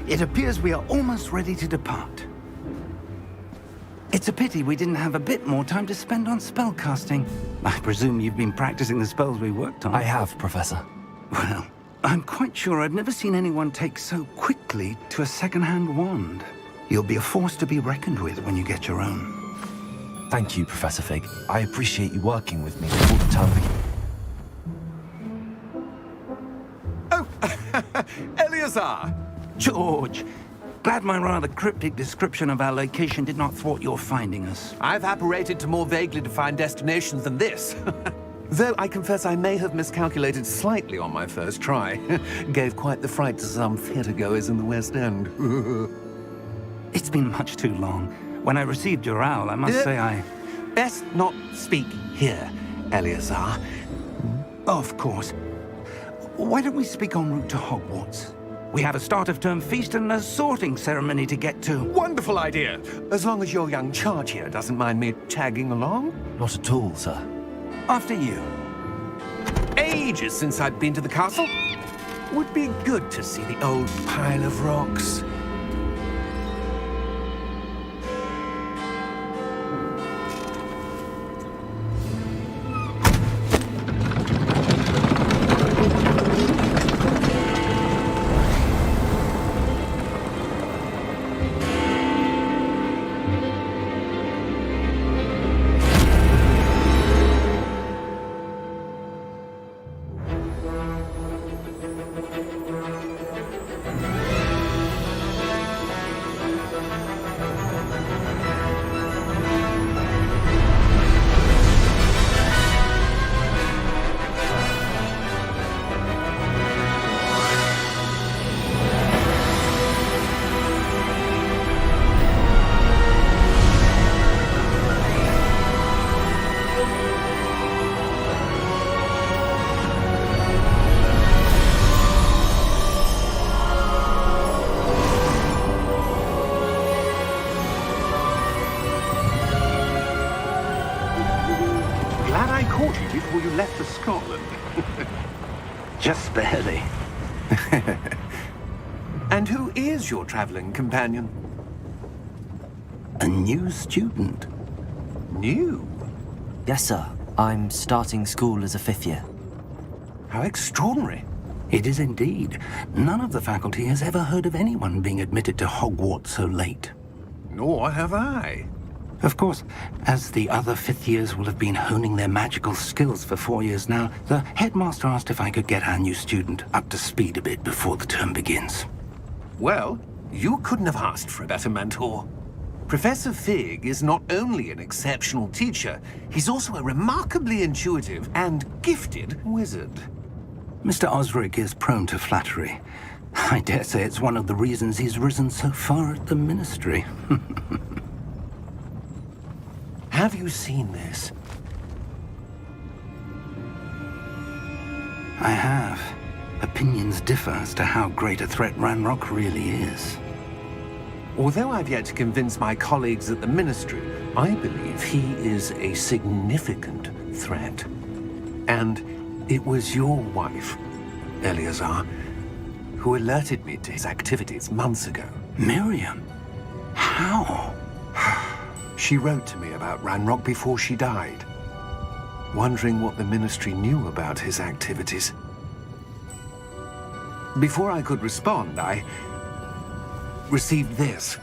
It appears we are almost ready to depart. It's a pity we didn't have a bit more time to spend on spellcasting. I presume you've been practicing the spells we worked on. I have, Professor. Well, I'm quite sure I've never seen anyone take so quickly to a second-hand wand. You'll be a force to be reckoned with when you get your own. Thank you, Professor Fig. I appreciate you working with me all the time. Oh, Eleazar! George, glad my rather cryptic description of our location did not thwart your finding us. I've apparated to more vaguely defined destinations than this. Though I confess I may have miscalculated slightly on my first try. Gave quite the fright to some theatre-goers in the West End. It's been much too long. When I received your owl, I must say I... Best not speak here, Eleazar. Of course. Why don't we speak en route to Hogwarts? We have a start-of-term feast and a sorting ceremony to get to. Wonderful idea! As long as your young charge here doesn't mind me tagging along. Not at all, sir. After you. Ages since I've been to the castle. Would be good to see the old pile of rocks. Before you left for Scotland. Just barely. And who is your traveling companion? A new student. New? Yes, sir. I'm starting school as a 5th year. How extraordinary. It is indeed. None of the faculty has ever heard of anyone being admitted to Hogwarts so late. Nor have I. Of course, as the other 5th years will have been honing their magical skills for 4 years now, the headmaster asked if I could get our new student up to speed a bit before the term begins. Well, you couldn't have asked for a better mentor. Professor Fig is not only an exceptional teacher, he's also a remarkably intuitive and gifted wizard. Mr. Osric is prone to flattery. I dare say it's one of the reasons he's risen so far at the ministry. Have you seen this? I have. Opinions differ as to how great a threat Ranrock really is. Although I've yet to convince my colleagues at the Ministry, I believe he is a significant threat. And it was your wife, Eleazar, who alerted me to his activities months ago. Miriam? How? She wrote to me about Ranrock before she died, wondering what the Ministry knew about his activities. Before I could respond, I received this.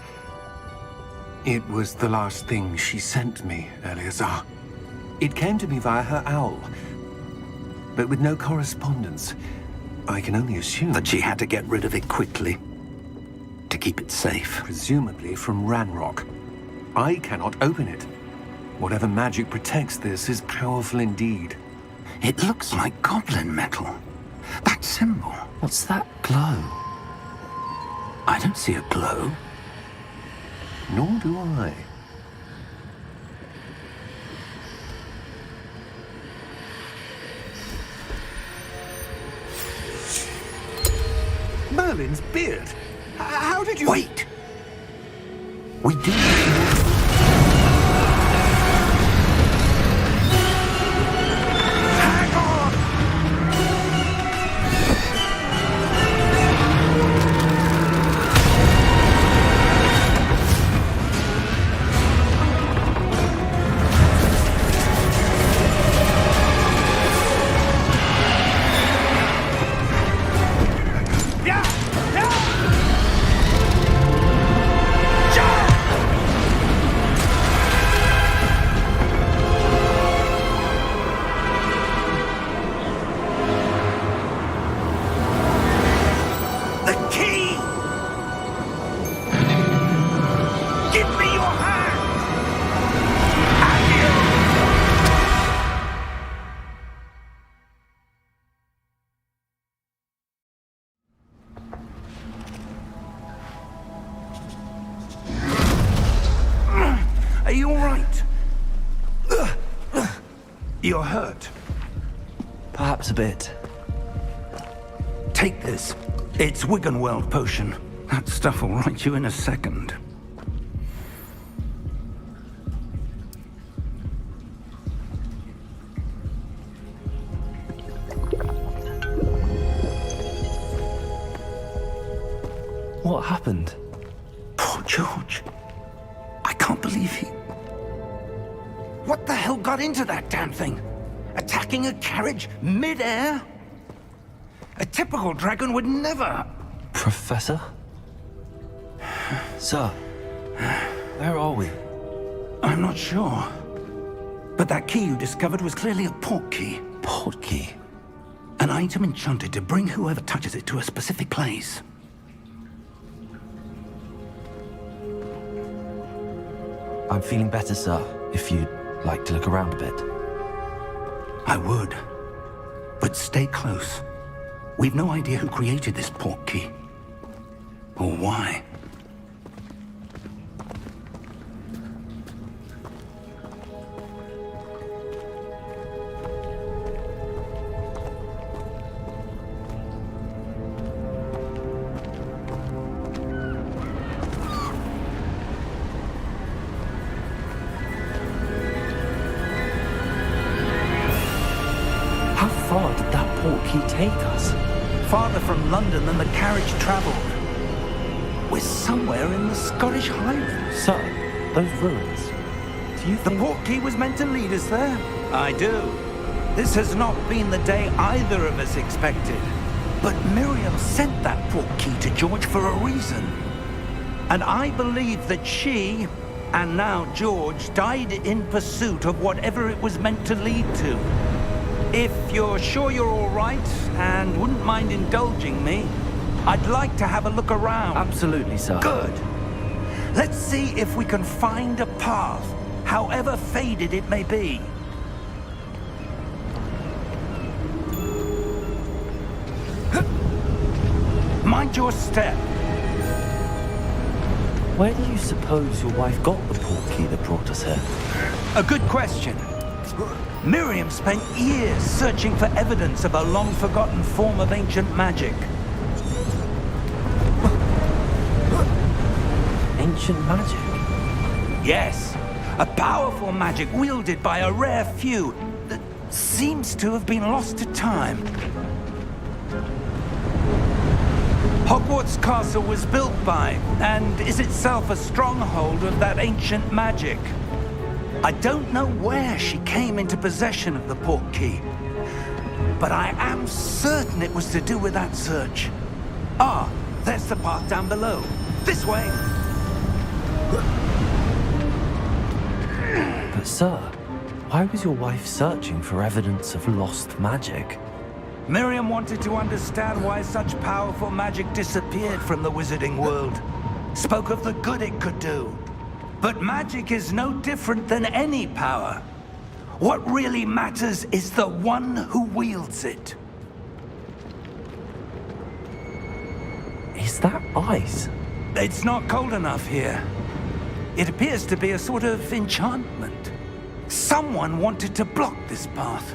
It was the last thing she sent me, Eleazar. It came to me via her owl, but with no correspondence. I can only assume That she had to get rid of it quickly, to keep it safe. presumably from Ranrock. I cannot open it. Whatever magic protects this is powerful indeed. It looks like goblin metal. That symbol. What's that glow? I don't see a glow. Nor do I. Merlin's beard. How did you... Wait! We do... Hang on! You're hurt. Perhaps a bit. Take this. It's Wiggenweld potion. That stuff will right you in a second. What happened? Poor George. I can't believe he... What the hell got into that damn thing? Attacking a carriage mid-air? A typical dragon would never... Professor? Sir, where are we? I'm not sure. But that key you discovered was clearly a port key. Port key? An item enchanted to bring whoever touches it to a specific place. I'm feeling better, sir, if you'd like to look around a bit. I would. But stay close. We've no idea who created this port key. Or why. How far did that port key take us? Farther from London than the carriage travelled. We're somewhere in the Scottish Highlands. Sir, those ruins. Do you The think... port key was meant to lead us there? I do. This has not been the day either of us expected. But Miriam sent that port key to George for a reason. And I believe that she, and now George, died in pursuit of whatever it was meant to lead to. If you're sure you're all right and wouldn't mind indulging me, I'd like to have a look around. Absolutely, sir. Good. Let's see if we can find a path, however faded it may be. Mind your step. Where do you suppose your wife got the port key that brought us here? A good question. Miriam spent years searching for evidence of a long-forgotten form of ancient magic. Ancient magic? Yes, a powerful magic wielded by a rare few that seems to have been lost to time. Hogwarts Castle was built by, and is itself a stronghold of that ancient magic. I don't know where she came into possession of the port key, but I am certain it was to do with that search. Ah, there's the path down below. This way! But sir, why was your wife searching for evidence of lost magic? Miriam wanted to understand why such powerful magic disappeared from the wizarding world. Spoke of the good it could do. But magic is no different than any power. What really matters is the one who wields it. Is that ice? It's not cold enough here. It appears to be a sort of enchantment. Someone wanted to block this path.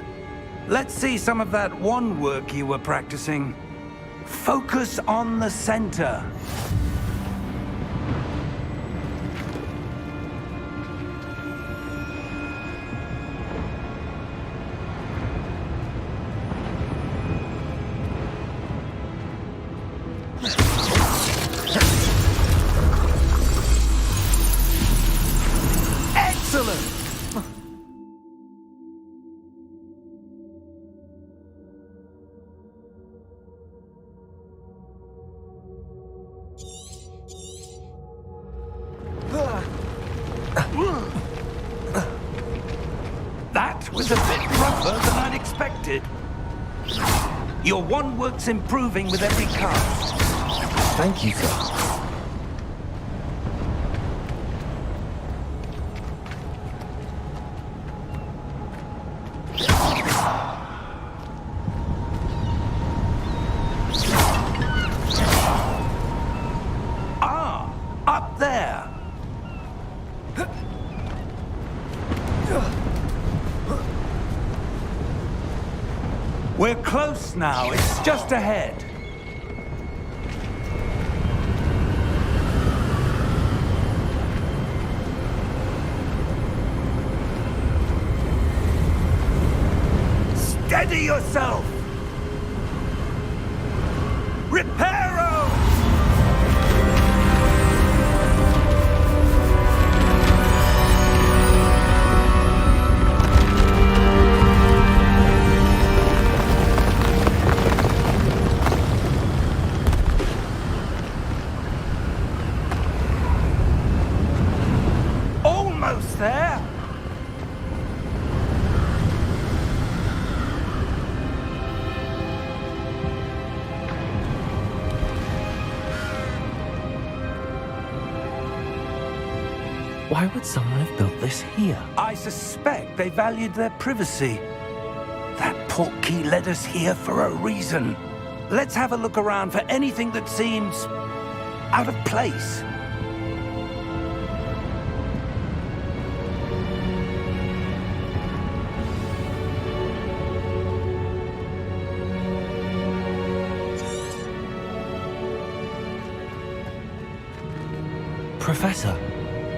Let's see some of that wand work you were practicing. Focus on the center. Excellent! That was a bit rougher than I'd expected. Your wand work's improving with every cast. Thank you, sir. Ah, up there. We're close now. It's just ahead. Steady yourself! Reparo! Almost there! Why would someone have built this here? I suspect they valued their privacy. That portkey led us here for a reason. Let's have a look around for anything that seems out of place. Professor,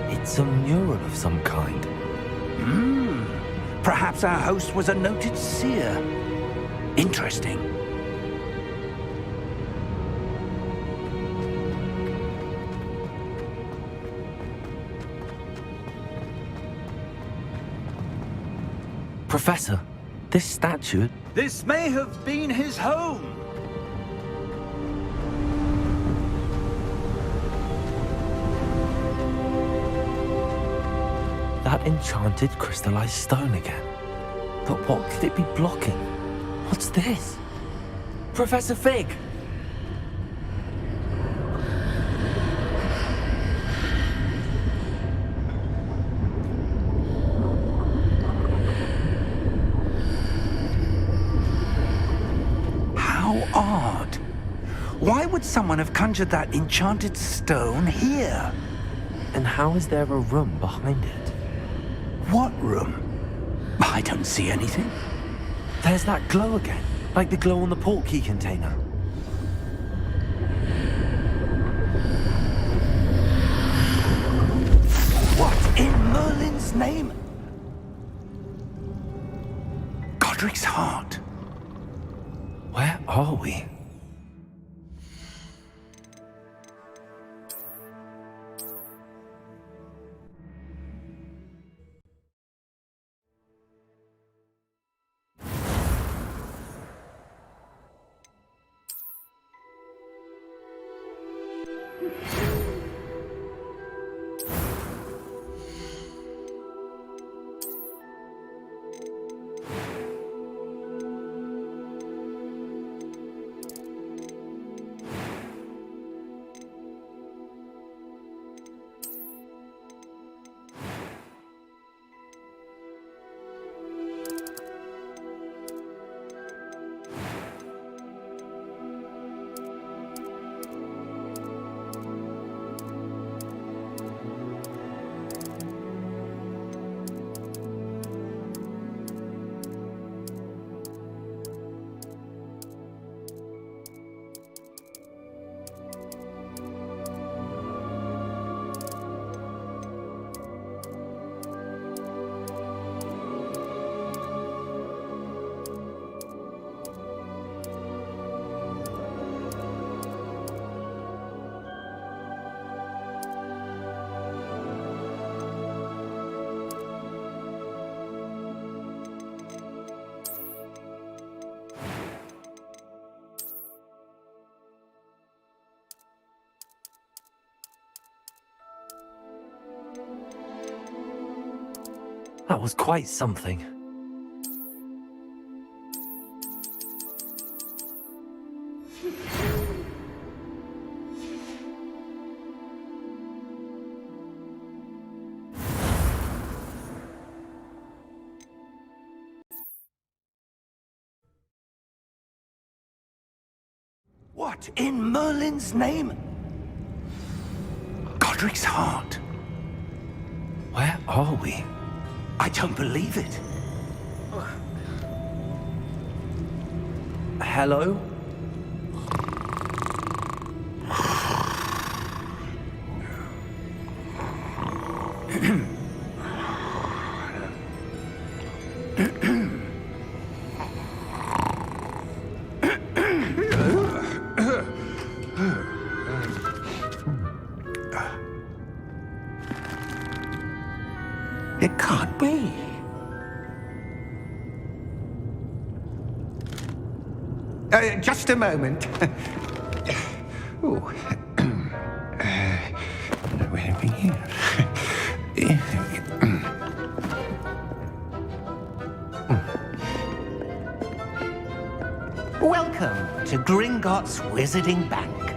it's a mural of some kind. Perhaps our host was a noted seer. Interesting. Professor, this statue... This may have been his home. That enchanted crystallized stone again. But what could it be blocking? What's this? Professor Fig! How odd. Why would someone have conjured that enchanted stone here? And how is there a room behind it? What room? I don't see anything. There's that glow again, like the glow on the portkey container. What in Merlin's name? Godric's heart. Where are we? That was quite something. What in Merlin's name? Godric's heart. Where are we? I don't believe it. Hello? It can't be. Just a moment. Oh. Where are we here? Welcome to Gringotts Wizarding Bank.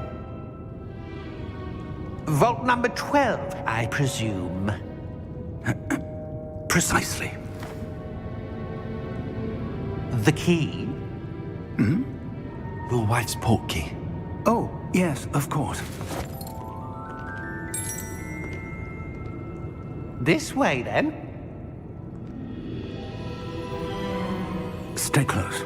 Vault number 12, I presume. Precisely. The key? Your wife's portkey. Oh, yes, of course. This way, then. Stay close.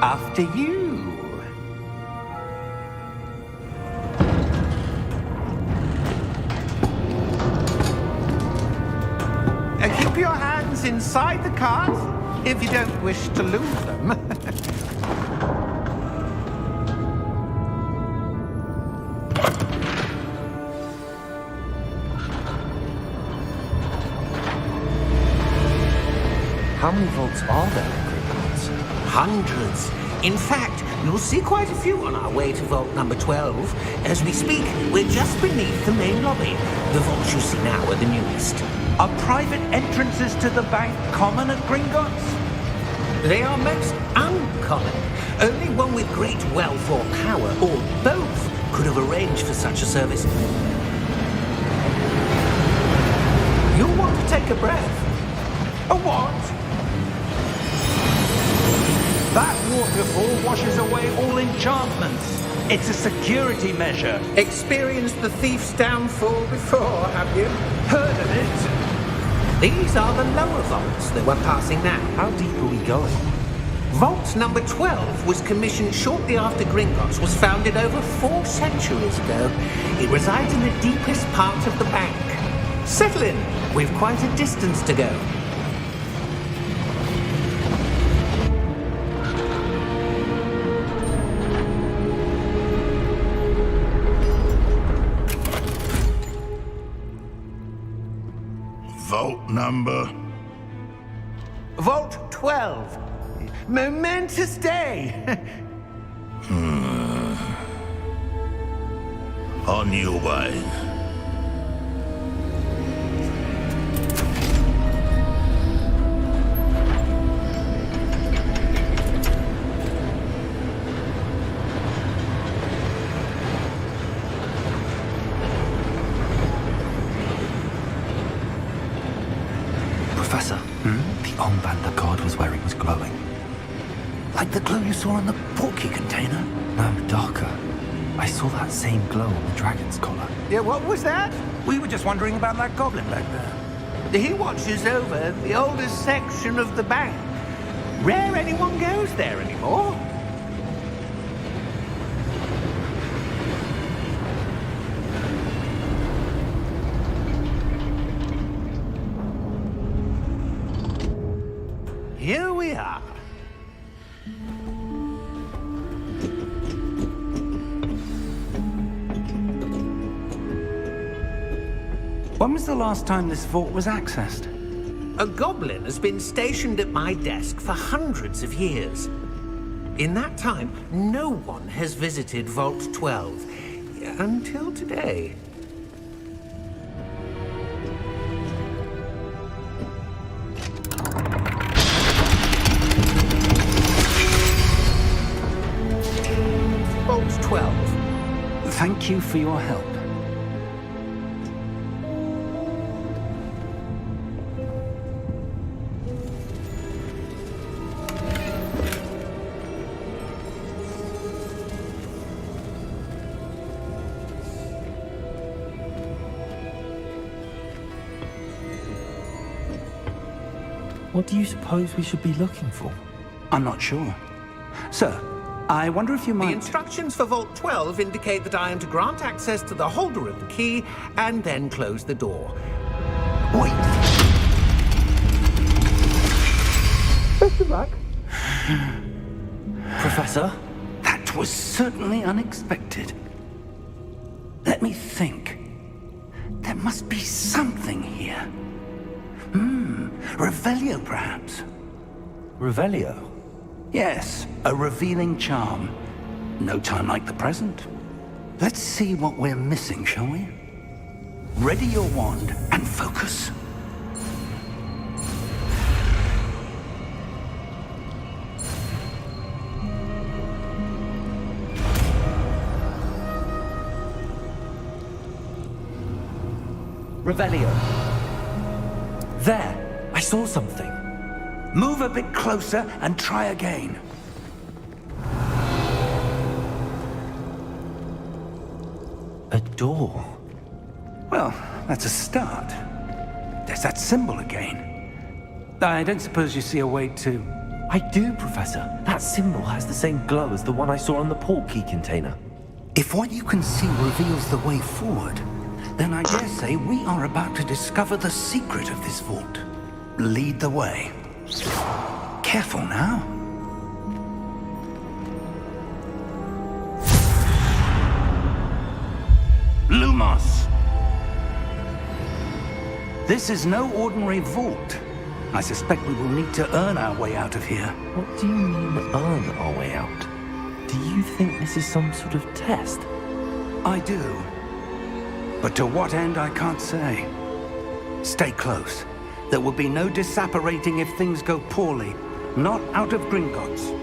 After you. Keep your hands inside the cart if you don't wish to lose them. How many vaults are there in Gringotts? Hundreds. In fact, you'll see quite a few on our way to vault number 12. As we speak, we're just beneath the main lobby. The vaults you see now are the newest. Are private entrances to the bank common at Gringotts? They are most uncommon. Only one with great wealth or power, or both, could have arranged for such a service. You'll want to take a breath. A what? That waterfall washes away all enchantments. It's a security measure. Experienced the thief's downfall before, have you? Heard of it? These are the lower vaults that we're passing now. How deep are we going? Vault number 12 was commissioned shortly after Gringotts was founded over 4 centuries ago. It resides in the deepest part of the bank. Settle in. We've quite a distance to go. Vault number? Vault 12. Momentous day. On your way. Professor, the armband the guard was wearing was glowing. Like the glow you saw on the portkey container? No, darker. I saw that same glow on the dragon's collar. Yeah, what was that? We were just wondering about that goblin back there. He watches over the oldest section of the bank. Rare anyone goes there anymore. Here we are. When was the last time this vault was accessed? A goblin has been stationed at my desk for hundreds of years. In that time, no one has visited Vault 12 until today. Vault 12. Thank you for your help. What do you suppose we should be looking for? I'm not sure. Sir, I wonder if you The might... instructions for Vault 12 indicate that I am to grant access to the holder of the key and then close the door. Wait. Best of luck. Professor? That was certainly unexpected. Let me think. There must be something here. Revelio, perhaps? Revelio? Yes, a revealing charm. No time like the present. Let's see what we're missing, shall we? Ready your wand and focus. Revelio. There! I saw something. Move a bit closer and try again. A door. Well, that's a start. There's that symbol again. I don't suppose you see a way to... I do, Professor. That symbol has the same glow as the one I saw on the port key container. If what you can see reveals the way forward, then I dare say we are about to discover the secret of this vault. Lead the way. Careful now. Lumos! This is no ordinary vault. I suspect we will need to earn our way out of here. What do you mean, earn our way out? Do you think this is some sort of test? I do. But to what end, I can't say. Stay close. There will be no disapparating if things go poorly. Not out of Gringotts.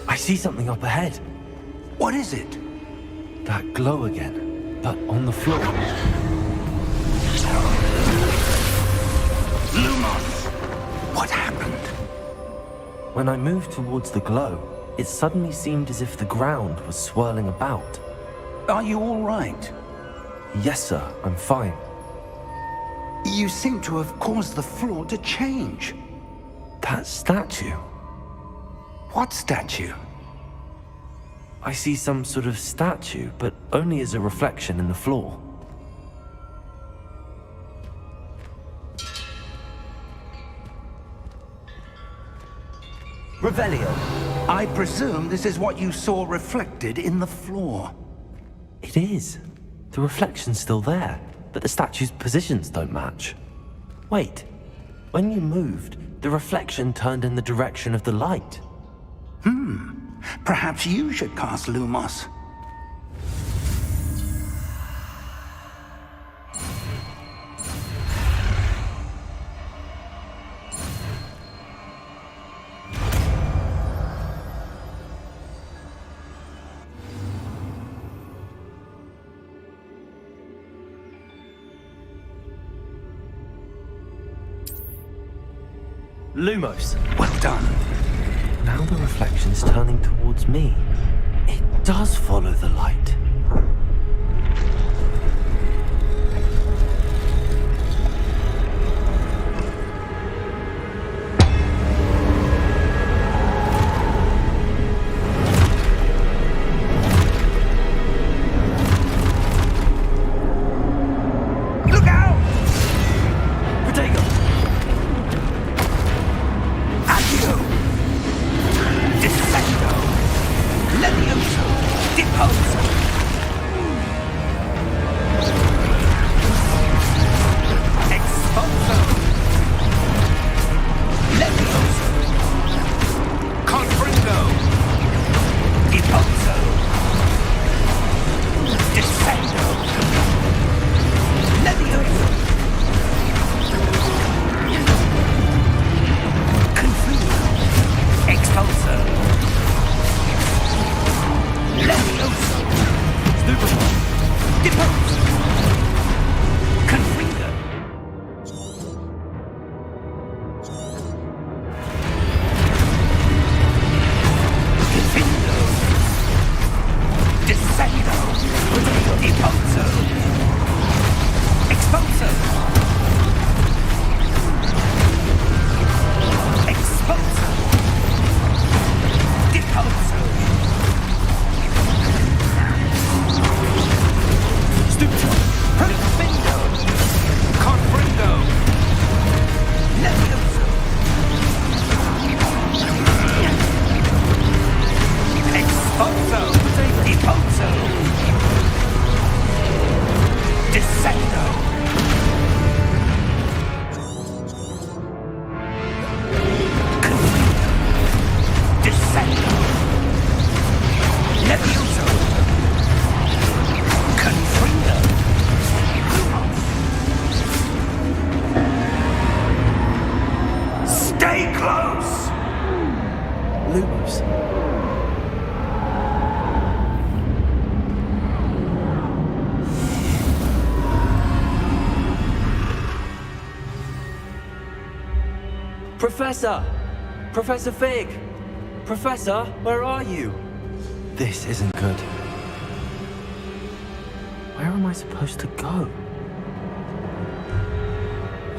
I see something up ahead. What is it? That glow again, but on the floor. Lumos! What happened? When I moved towards the glow, it suddenly seemed as if the ground was swirling about. Are you all right? Yes, sir, I'm fine. You seem to have caused the floor to change. That statue. What statue? I see some sort of statue, but only as a reflection in the floor. Revelio, I presume this is what you saw reflected in the floor. It is. The reflection's still there, but the statue's positions don't match. Wait, when you moved, the reflection turned in the direction of the light. Perhaps you should cast Lumos. Lumos! Well done. Now the reflection's turning towards me. It does follow the light. Look out! Protego! Accio! Defendo! Levioso! Deposo! Professor! Professor Fig! Professor, where are you? This isn't good. Where am I supposed to go?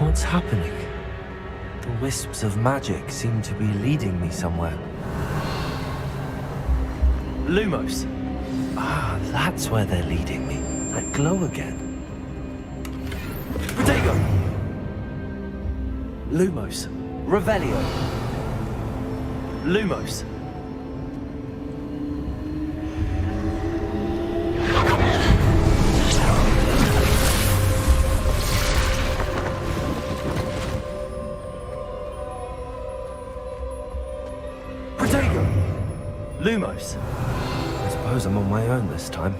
What's happening? The wisps of magic seem to be leading me somewhere. Lumos! Ah, that's where they're leading me. That glow again. Protego! Lumos. Revelio. Lumos. Protego! Lumos. I suppose I'm on my own this time.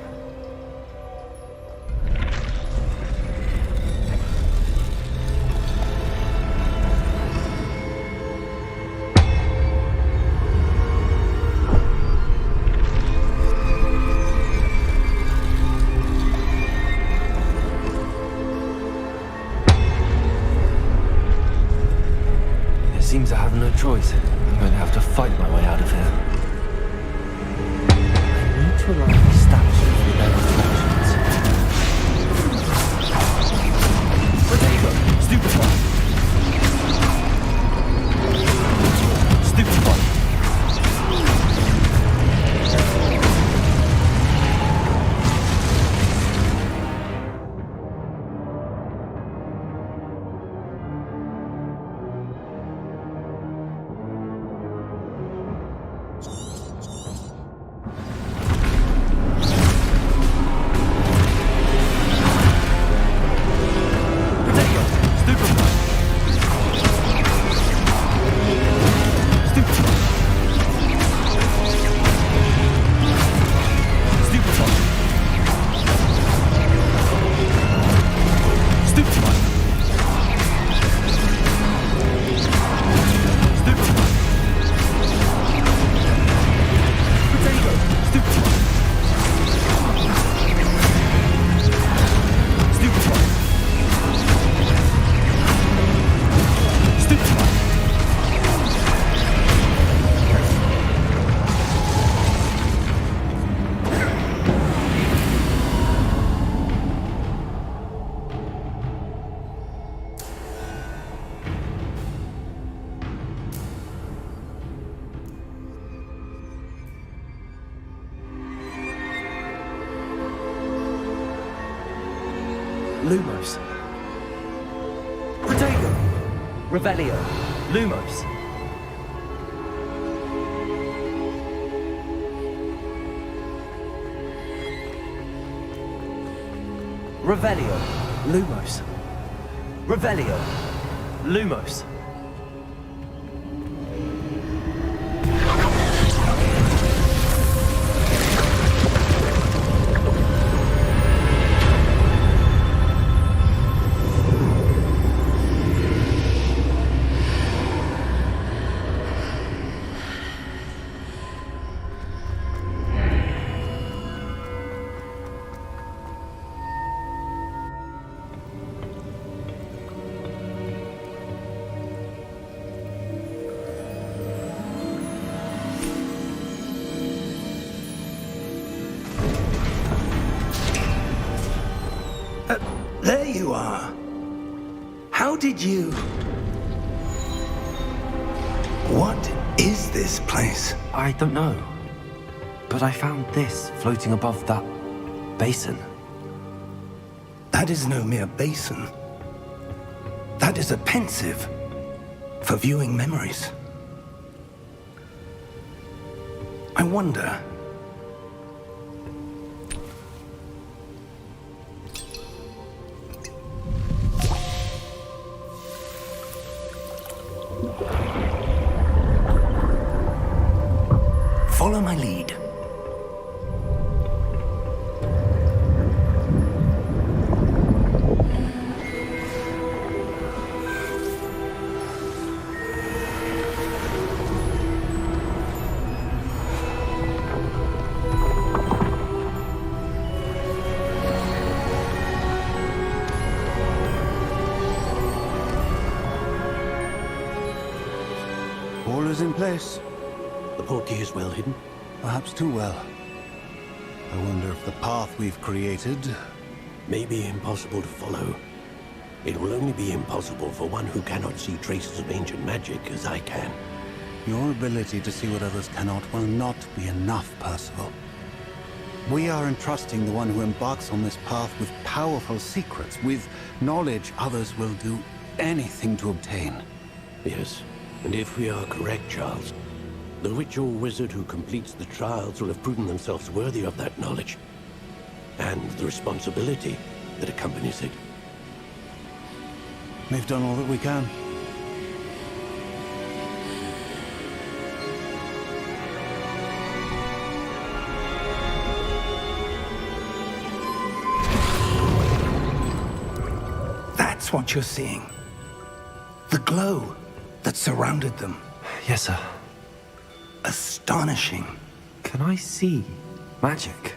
Seems I have no choice. I'm going to have to fight my way out of here. I need to align the statues with their reflections. Protego! Stupefy! Stupefy! Lumos. Protego! Revelio. Lumos. Revelio. Lumos. Revelio. Lumos. There you are. How did you... What is this place? I don't know. But I found this floating above that basin. That is no mere basin. That is a pensive for viewing memories. I wonder... Follow my lead. All is in place. The portkey is well hidden. Perhaps too well. I wonder if the path we've created... May be impossible to follow. It will only be impossible for one who cannot see traces of ancient magic as I can. Your ability to see what others cannot will not be enough, Percival. We are entrusting the one who embarks on this path with powerful secrets, with knowledge others will do anything to obtain. Yes, and if we are correct, Charles, the witch or wizard who completes the trials will have proven themselves worthy of that knowledge, and the responsibility that accompanies it. We've done all that we can. That's what you're seeing. The glow that surrounded them. Yes, sir. Astonishing. Can I see magic?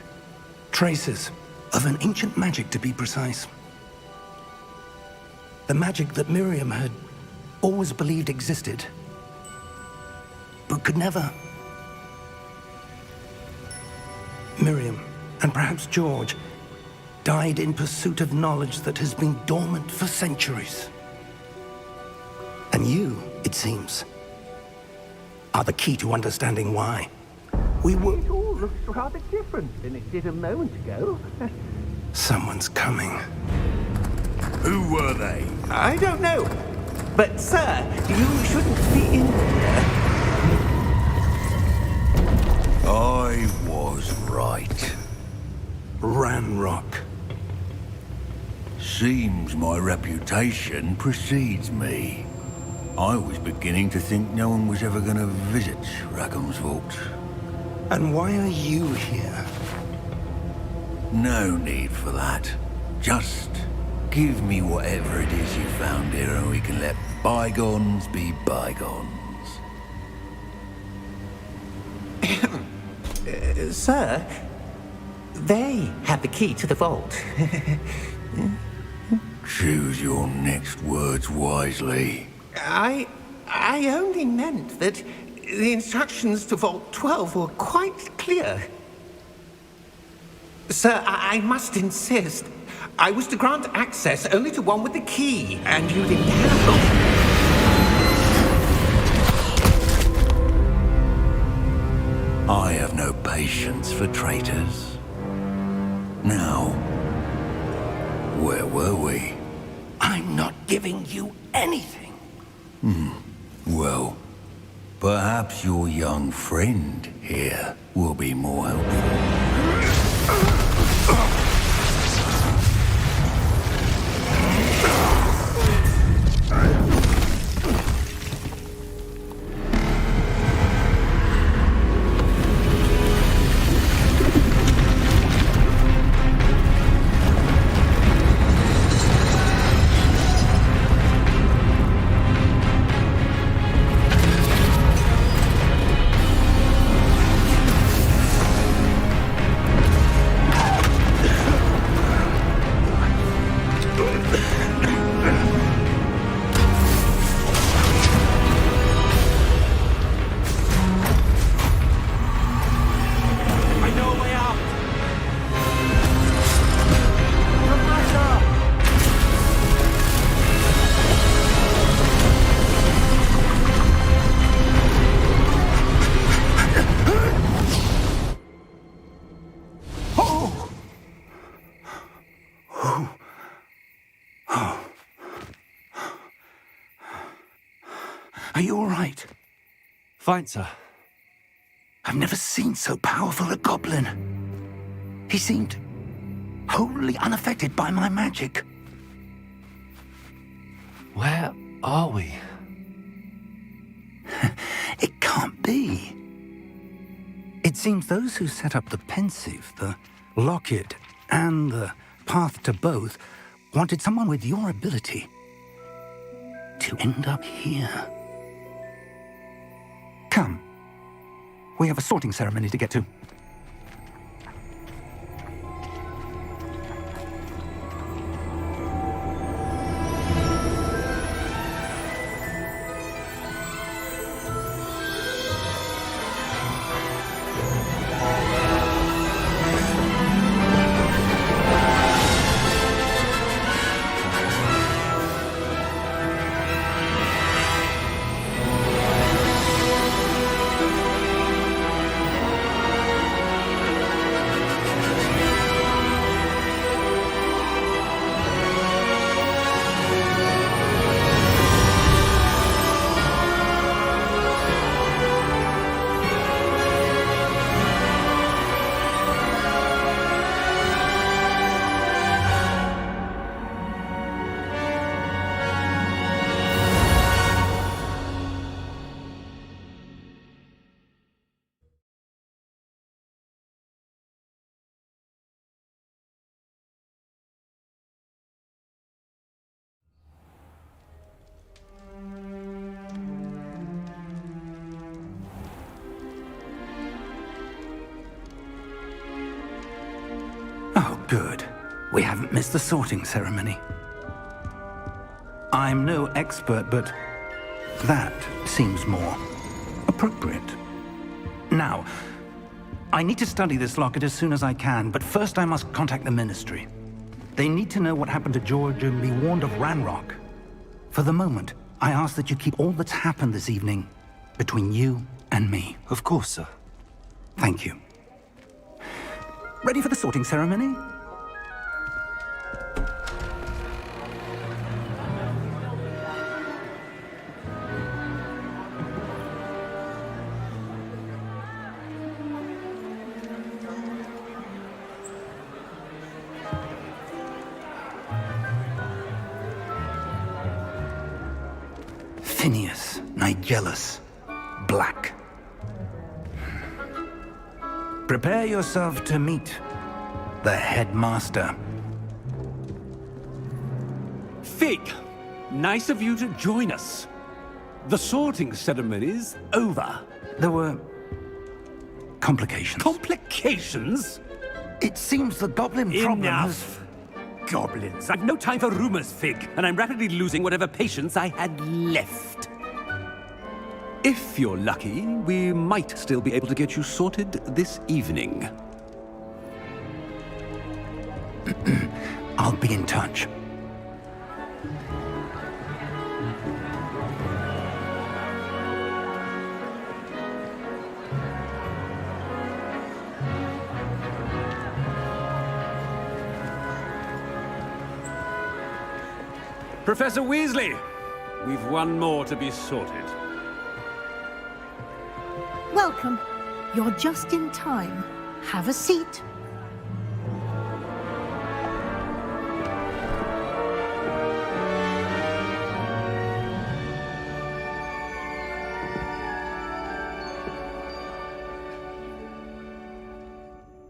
Traces of an ancient magic, to be precise. The magic that Miriam had always believed existed, but could never. Miriam, and perhaps George, died in pursuit of knowledge that has been dormant for centuries. And you, it seems, are the key to understanding why. We were... It all looks rather different than it did a moment ago. Someone's coming. Who were they? I don't know. But, sir, you shouldn't be in here. I was right. Ranrock. Seems my reputation precedes me. I was beginning to think no one was ever going to visit Rackham's vault. And why are you here? No need for that. Just give me whatever it is you found here and we can let bygones be bygones. Sir, they have the key to the vault. Choose your next words wisely. I only meant that the instructions to Vault 12 were quite clear. Sir, I must insist. I was to grant access only to one with the key, and you didn't have... I have no patience for traitors. Now, where were we? I'm not giving you anything. Well, perhaps your young friend here will be more helpful. Are you all right? Fine, sir. I've never seen so powerful a goblin. He seemed wholly unaffected by my magic. Where are we? It can't be. It seems those who set up the pensive, the locket, and the path to both wanted someone with your ability to end up here. Come. We have a sorting ceremony to get to. Good. We haven't missed the sorting ceremony. I'm no expert, but that seems more appropriate. Now, I need to study this locket as soon as I can, but first I must contact the Ministry. They need to know what happened to George and be warned of Ranrock. For the moment, I ask that you keep all that's happened this evening between you and me. Of course, sir. Thank you. Ready for the sorting ceremony? Phineas, Nigellus, Black. Prepare yourself to meet the headmaster. Fig, nice of you to join us. The sorting ceremony's over. There were complications. Complications? It seems the goblin problem has... Enough. Goblins. I've no time for rumors, Fig, and I'm rapidly losing whatever patience I had left. If you're lucky, we might still be able to get you sorted this evening. I'll be in touch. Professor Weasley, we've one more to be sorted. Welcome. You're just in time. Have a seat.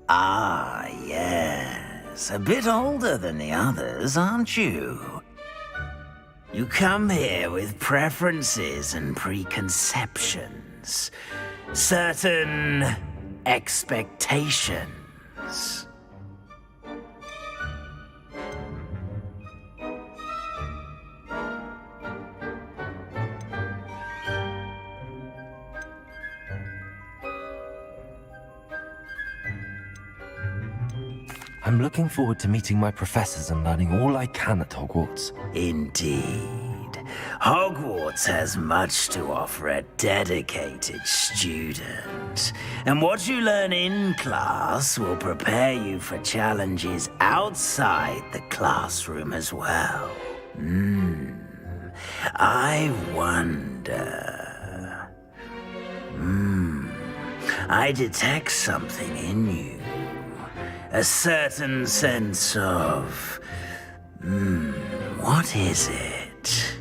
Ah, yes. A bit older than the others, aren't you? You come here with preferences and preconceptions. Certain expectations. I'm looking forward to meeting my professors and learning all I can at Hogwarts. Indeed. Hogwarts has much to offer a dedicated student. And what you learn in class will prepare you for challenges outside the classroom as well. I wonder... I detect something in you. A certain sense of... what is it?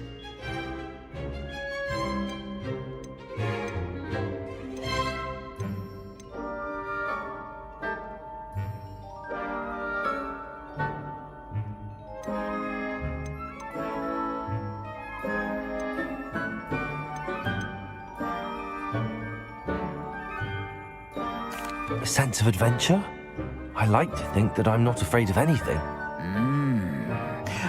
A sense of adventure? I like to think that I'm not afraid of anything.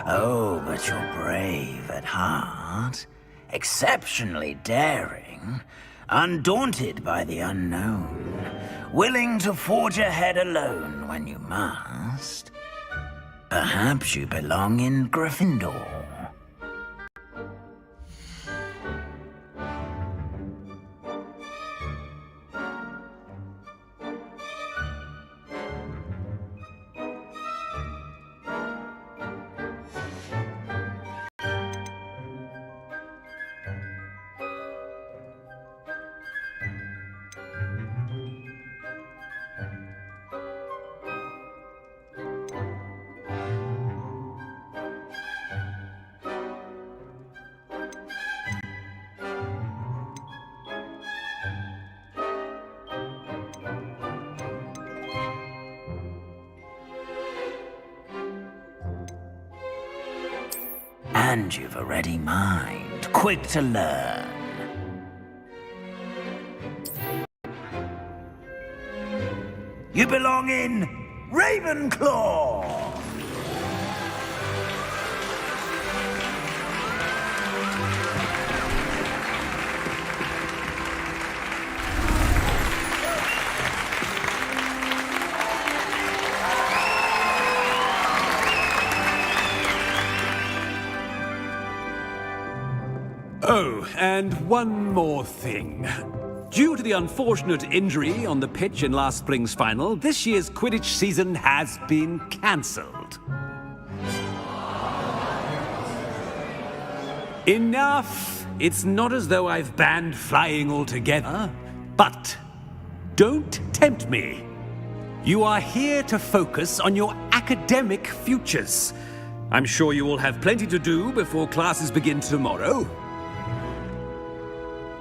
Oh, but you're brave at heart. Exceptionally daring. Undaunted by the unknown. Willing to forge ahead alone when you must. Perhaps you belong in Gryffindor. And you've a ready mind, quick to learn. You belong in Ravenclaw! Oh, and one more thing. Due to the unfortunate injury on the pitch in last spring's final, this year's Quidditch season has been cancelled. Enough! It's not as though I've banned flying altogether, but don't tempt me. You are here to focus on your academic futures. I'm sure you will have plenty to do before classes begin tomorrow.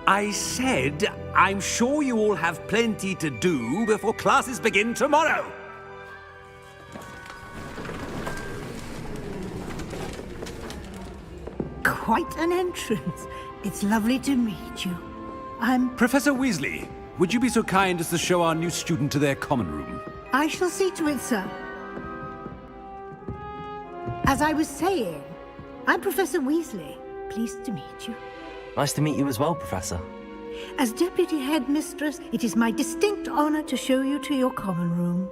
I said, I'm sure you all have plenty to do before classes begin tomorrow. Quite an entrance. It's lovely to meet you. I'm... Professor Weasley, would you be so kind as to show our new student to their common room? I shall see to it, sir. As I was saying, I'm Professor Weasley. Pleased to meet you. Nice to meet you as well, Professor. As Deputy Headmistress, it is my distinct honor to show you to your common room.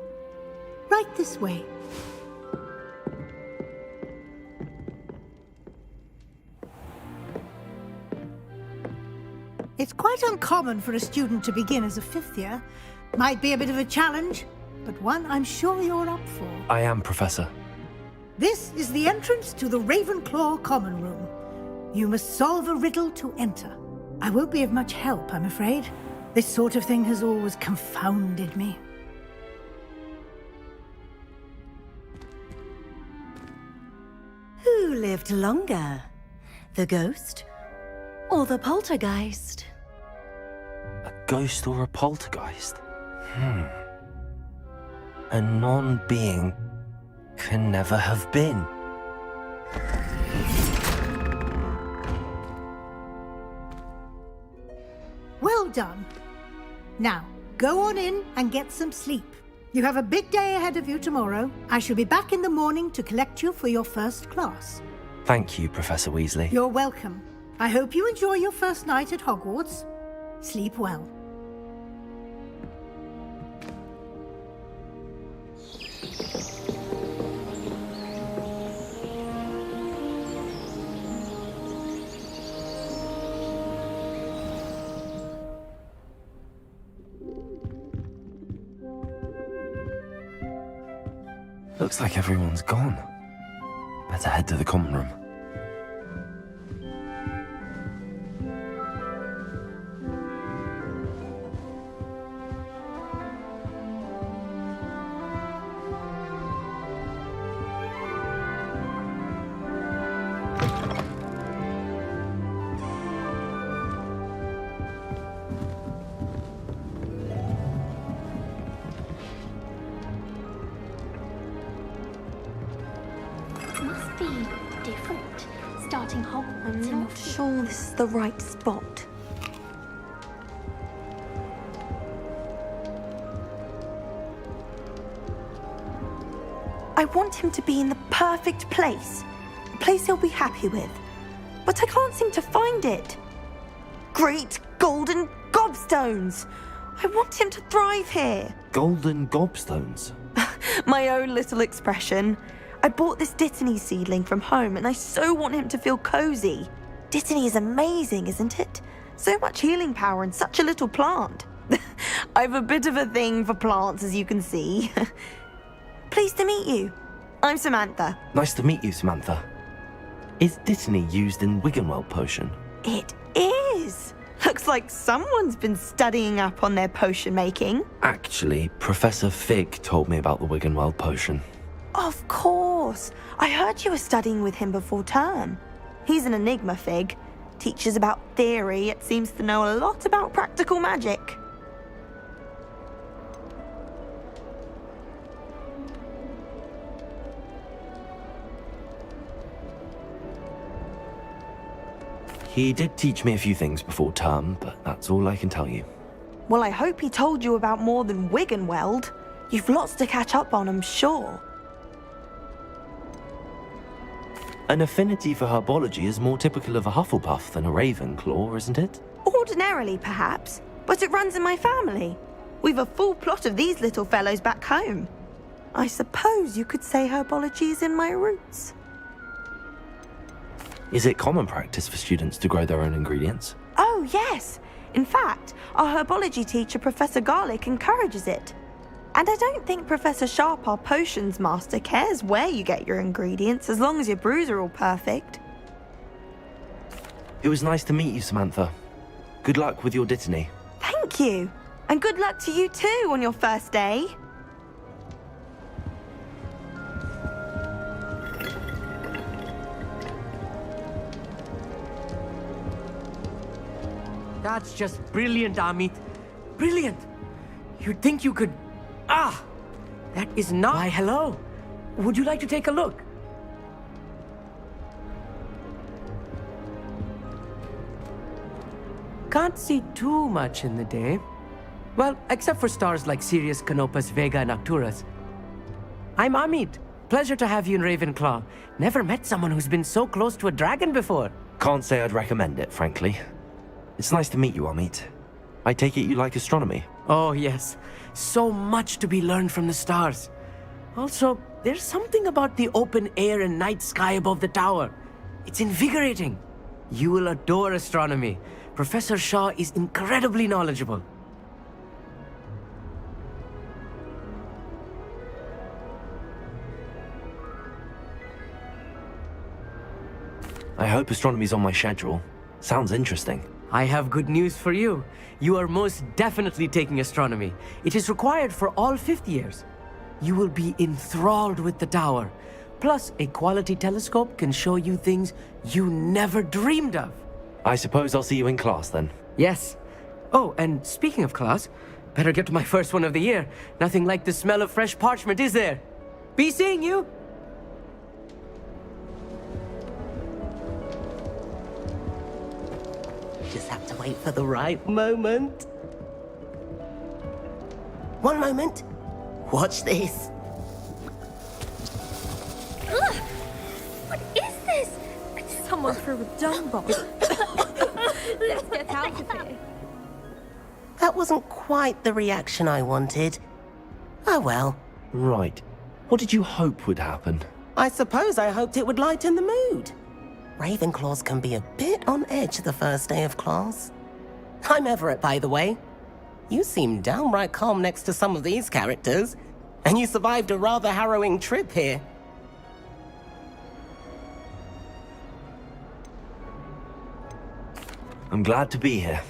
Right this way. It's quite uncommon for a student to begin as a fifth year. Might be a bit of a challenge, but one I'm sure you're up for. I am, Professor. This is the entrance to the Ravenclaw common room. You must solve a riddle to enter. I won't be of much help, I'm afraid. This sort of thing has always confounded me. Who lived longer? The ghost or the poltergeist? A ghost or a poltergeist? A non-being can never have been. Well done. Now, go on in and get some sleep. You have a big day ahead of you tomorrow. I shall be back in the morning to collect you for your first class. Thank you, Professor Weasley. You're welcome. I hope you enjoy your first night at Hogwarts. Sleep well. Looks like everyone's gone. Better head to the common room. Must be different. Starting Hogwarts. I'm not sure this is the right spot. I want him to be in the perfect place. A place he'll be happy with. But I can't seem to find it. Great golden gobstones! I want him to thrive here. Golden gobstones? My own little expression. I bought this Dittany seedling from home and I so want him to feel cozy. Dittany is amazing, isn't it? So much healing power in such a little plant. I've a bit of a thing for plants, as you can see. Pleased to meet you. I'm Samantha. Nice to meet you, Samantha. Is Dittany used in Wiggenweld potion? It is. Looks like someone's been studying up on their potion making. Actually, Professor Fig told me about the Wiggenweld potion. Of course. I heard you were studying with him before term. He's an enigma, Fig. Teaches about theory, yet seems to know a lot about practical magic. He did teach me a few things before term, but that's all I can tell you. Well, I hope he told you about more than Wiggenweld. You've lots to catch up on, I'm sure. An affinity for herbology is more typical of a Hufflepuff than a Ravenclaw, isn't it? Ordinarily, perhaps, but it runs in my family. We've a full plot of these little fellows back home. I suppose you could say herbology is in my roots. Is it common practice for students to grow their own ingredients? Oh, yes. In fact, our herbology teacher, Professor Garlic, encourages it. And I don't think Professor Sharp, our potions master, cares where you get your ingredients, as long as your brews are all perfect. It was nice to meet you, Samantha. Good luck with your dittany. Thank you. And good luck to you too on your first day. That's just brilliant, Amit. Brilliant. You'd think you could... Ah! That is not... Why, hello. Would you like to take a look? Can't see too much in the day. Well, except for stars like Sirius, Canopus, Vega, and Arcturus. I'm Amit. Pleasure to have you in Ravenclaw. Never met someone who's been so close to a dragon before. Can't say I'd recommend it, frankly. It's nice to meet you, Amit. I take it you like astronomy? Oh, yes. So much to be learned from the stars. Also, there's something about the open air and night sky above the tower. It's invigorating. You will adore astronomy. Professor Shaw is incredibly knowledgeable. I hope astronomy's on my schedule. Sounds interesting. I have good news for you. You are most definitely taking astronomy. It is required for all 5th years. You will be enthralled with the tower. Plus, a quality telescope can show you things you never dreamed of. I suppose I'll see you in class then. Yes. Oh, and speaking of class, better get to my first one of the year. Nothing like the smell of fresh parchment, is there? Be seeing you! Just have to wait for the right moment. One moment. Watch this. Ugh! What is this? Someone threw a dung bomb. Let's get out of here. That wasn't quite the reaction I wanted. Oh well. Right. What did you hope would happen? I suppose I hoped it would lighten the mood. Ravenclaws can be a bit on edge the first day of class. I'm Everett, by the way. You seem downright calm next to some of these characters, and you survived a rather harrowing trip here. I'm glad to be here.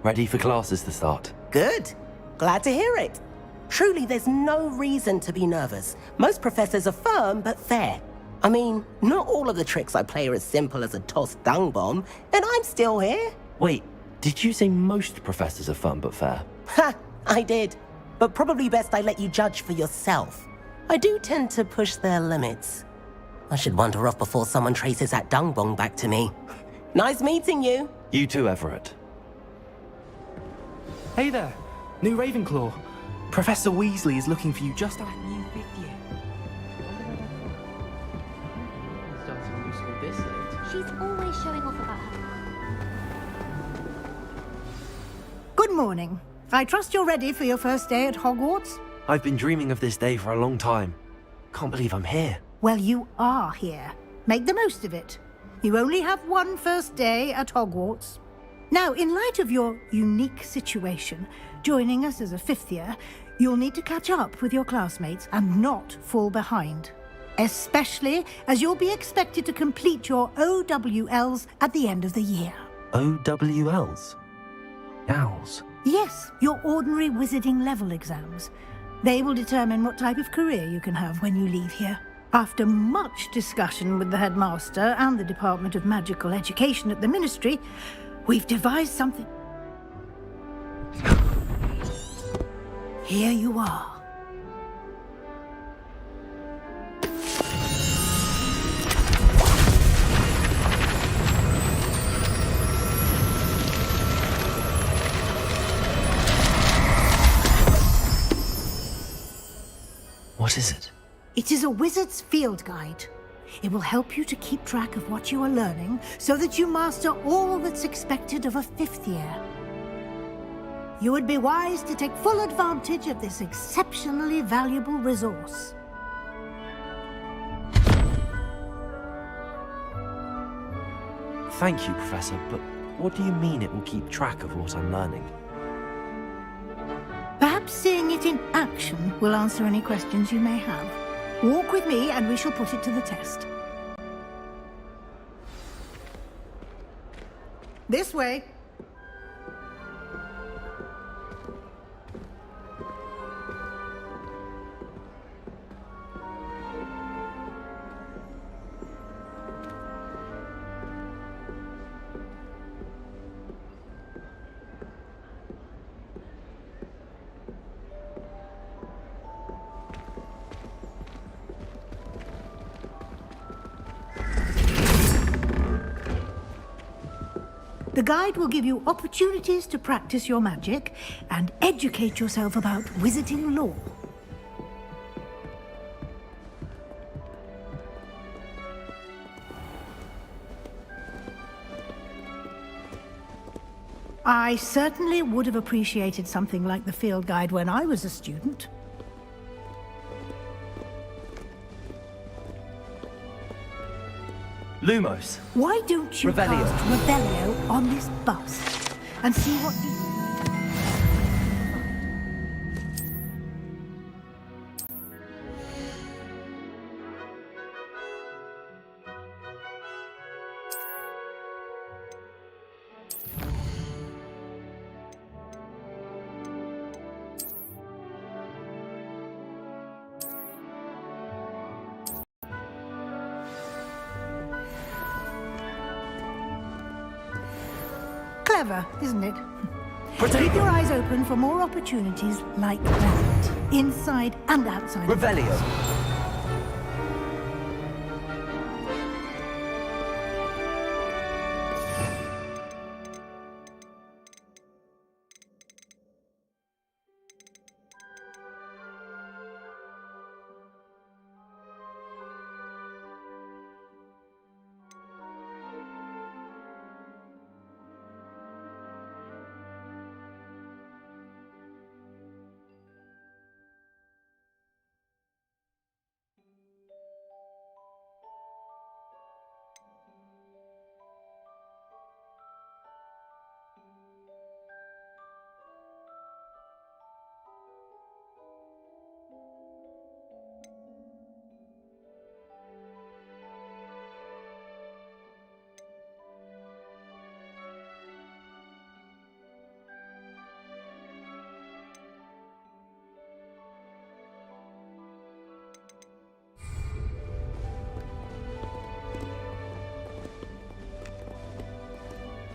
Ready for classes to start. Good. Glad to hear it. Truly, there's no reason to be nervous. Most professors are firm but fair. I mean, not all of the tricks I play are as simple as a tossed dung bomb, and I'm still here. Wait, did you say most professors are fun but fair? Ha! I did. But probably best I let you judge for yourself. I do tend to push their limits. I should wander off before someone traces that dung bomb back to me. Nice meeting you. You too, Everett. Hey there, new Ravenclaw. Professor Weasley is looking for you just at new 5th year. She's always showing off about her. Good morning. I trust you're ready for your first day at Hogwarts? I've been dreaming of this day for a long time. Can't believe I'm here. Well, you are here. Make the most of it. You only have one first day at Hogwarts. Now, in light of your unique situation, joining us as a 5th year, you'll need to catch up with your classmates and not fall behind. Especially as you'll be expected to complete your OWLs at the end of the year. OWLs? Owls? Yes, your ordinary wizarding level exams. They will determine what type of career you can have when you leave here. After much discussion with the headmaster and the Department of Magical Education at the Ministry, we've devised something. Here you are. What is it? It is a wizard's field guide. It will help you to keep track of what you are learning so that you master all that's expected of a 5th year. You would be wise to take full advantage of this exceptionally valuable resource. Thank you, Professor, but what do you mean it will keep track of what I'm learning? Perhaps seeing it in action will answer any questions you may have. Walk with me and we shall put it to the test. This way. The guide will give you opportunities to practice your magic and educate yourself about wizarding lore. I certainly would have appreciated something like the field guide when I was a student. Lumos. Why don't you Revelio. cast Revelio on this bus and see what you... Clever, isn't it? Keep your eyes open for more opportunities like that, inside and outside. Revelio.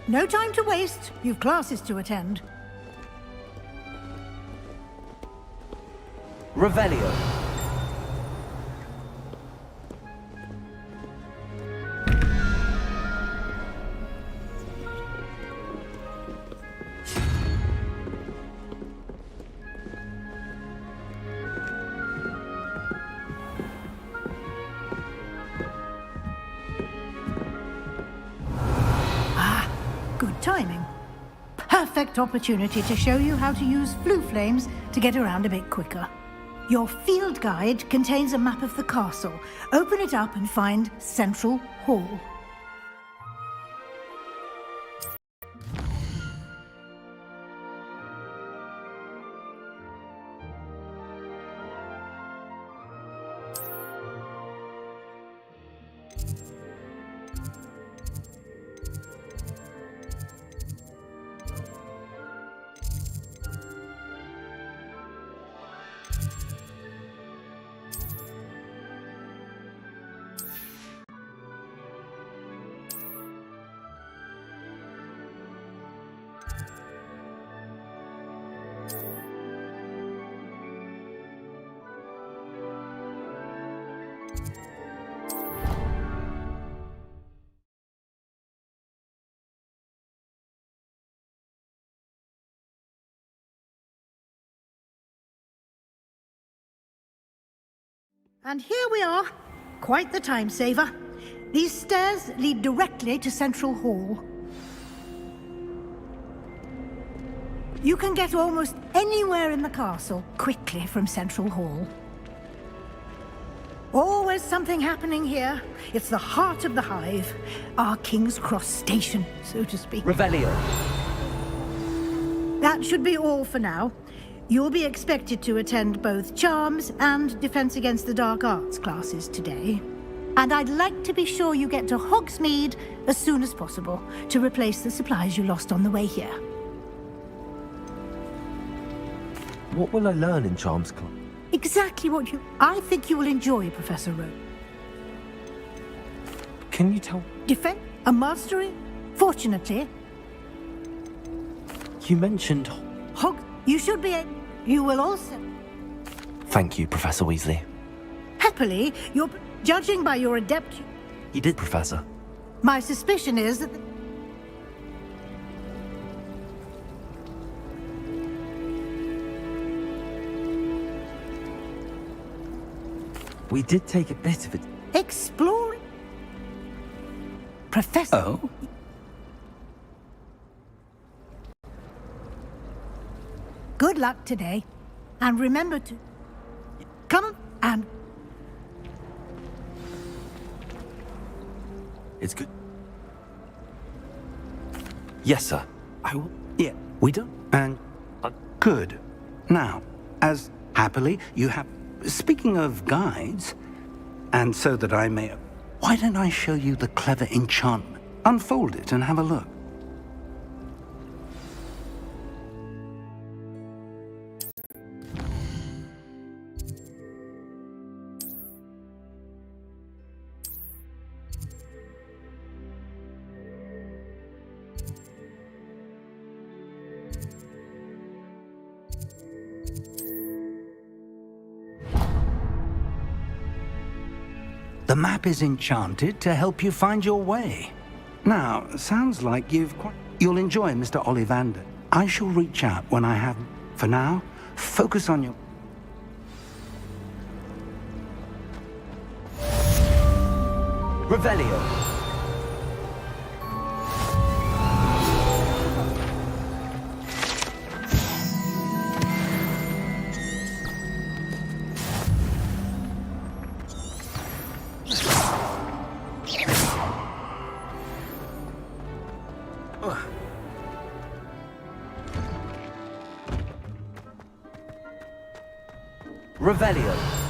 No time to waste. You've classes to attend. Revelio. Good timing. Perfect opportunity to show you how to use flue flames to get around a bit quicker. Your field guide contains a map of the castle. Open it up and find Central Hall. And here we are. Quite the time saver. These stairs lead directly to Central Hall. You can get almost anywhere in the castle quickly from Central Hall. Always something happening here. It's the heart of the hive. Our King's Cross station, so to speak. Revelio. That should be all for now. You'll be expected to attend both Charms and Defense Against the Dark Arts classes today. And I'd like to be sure you get to Hogsmeade as soon as possible to replace the supplies you lost on the way here. What will I learn in Charms Club? Exactly what you... I think you will enjoy, Professor Rowe. Can you tell... Defense? A mastery? Fortunately. You mentioned... You should be... You will also... Thank you, Professor Weasley. Happily, you're... Judging by your adept... You did, Professor. My suspicion is that... We did take a bit of it. Exploring... Professor... Oh? Good luck today. And remember to... Come and... It's good. Yes, sir. I will... Yeah, we don't... And... good. Now, as happily you have... Speaking of guides, and so that I may... Why don't I show you the clever enchantment? Unfold it and have a look. The map is enchanted to help you find your way. Now, sounds like you'll enjoy Mr. Ollivander. I shall reach out when I have... For now, focus on your... Revelio. Revelio.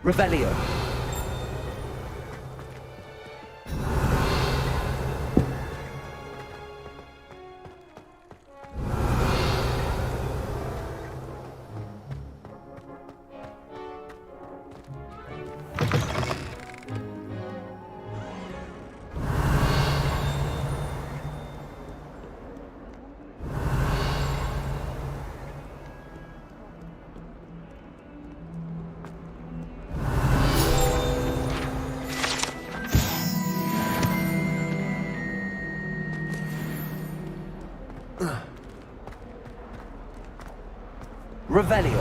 Revelio. Revelio.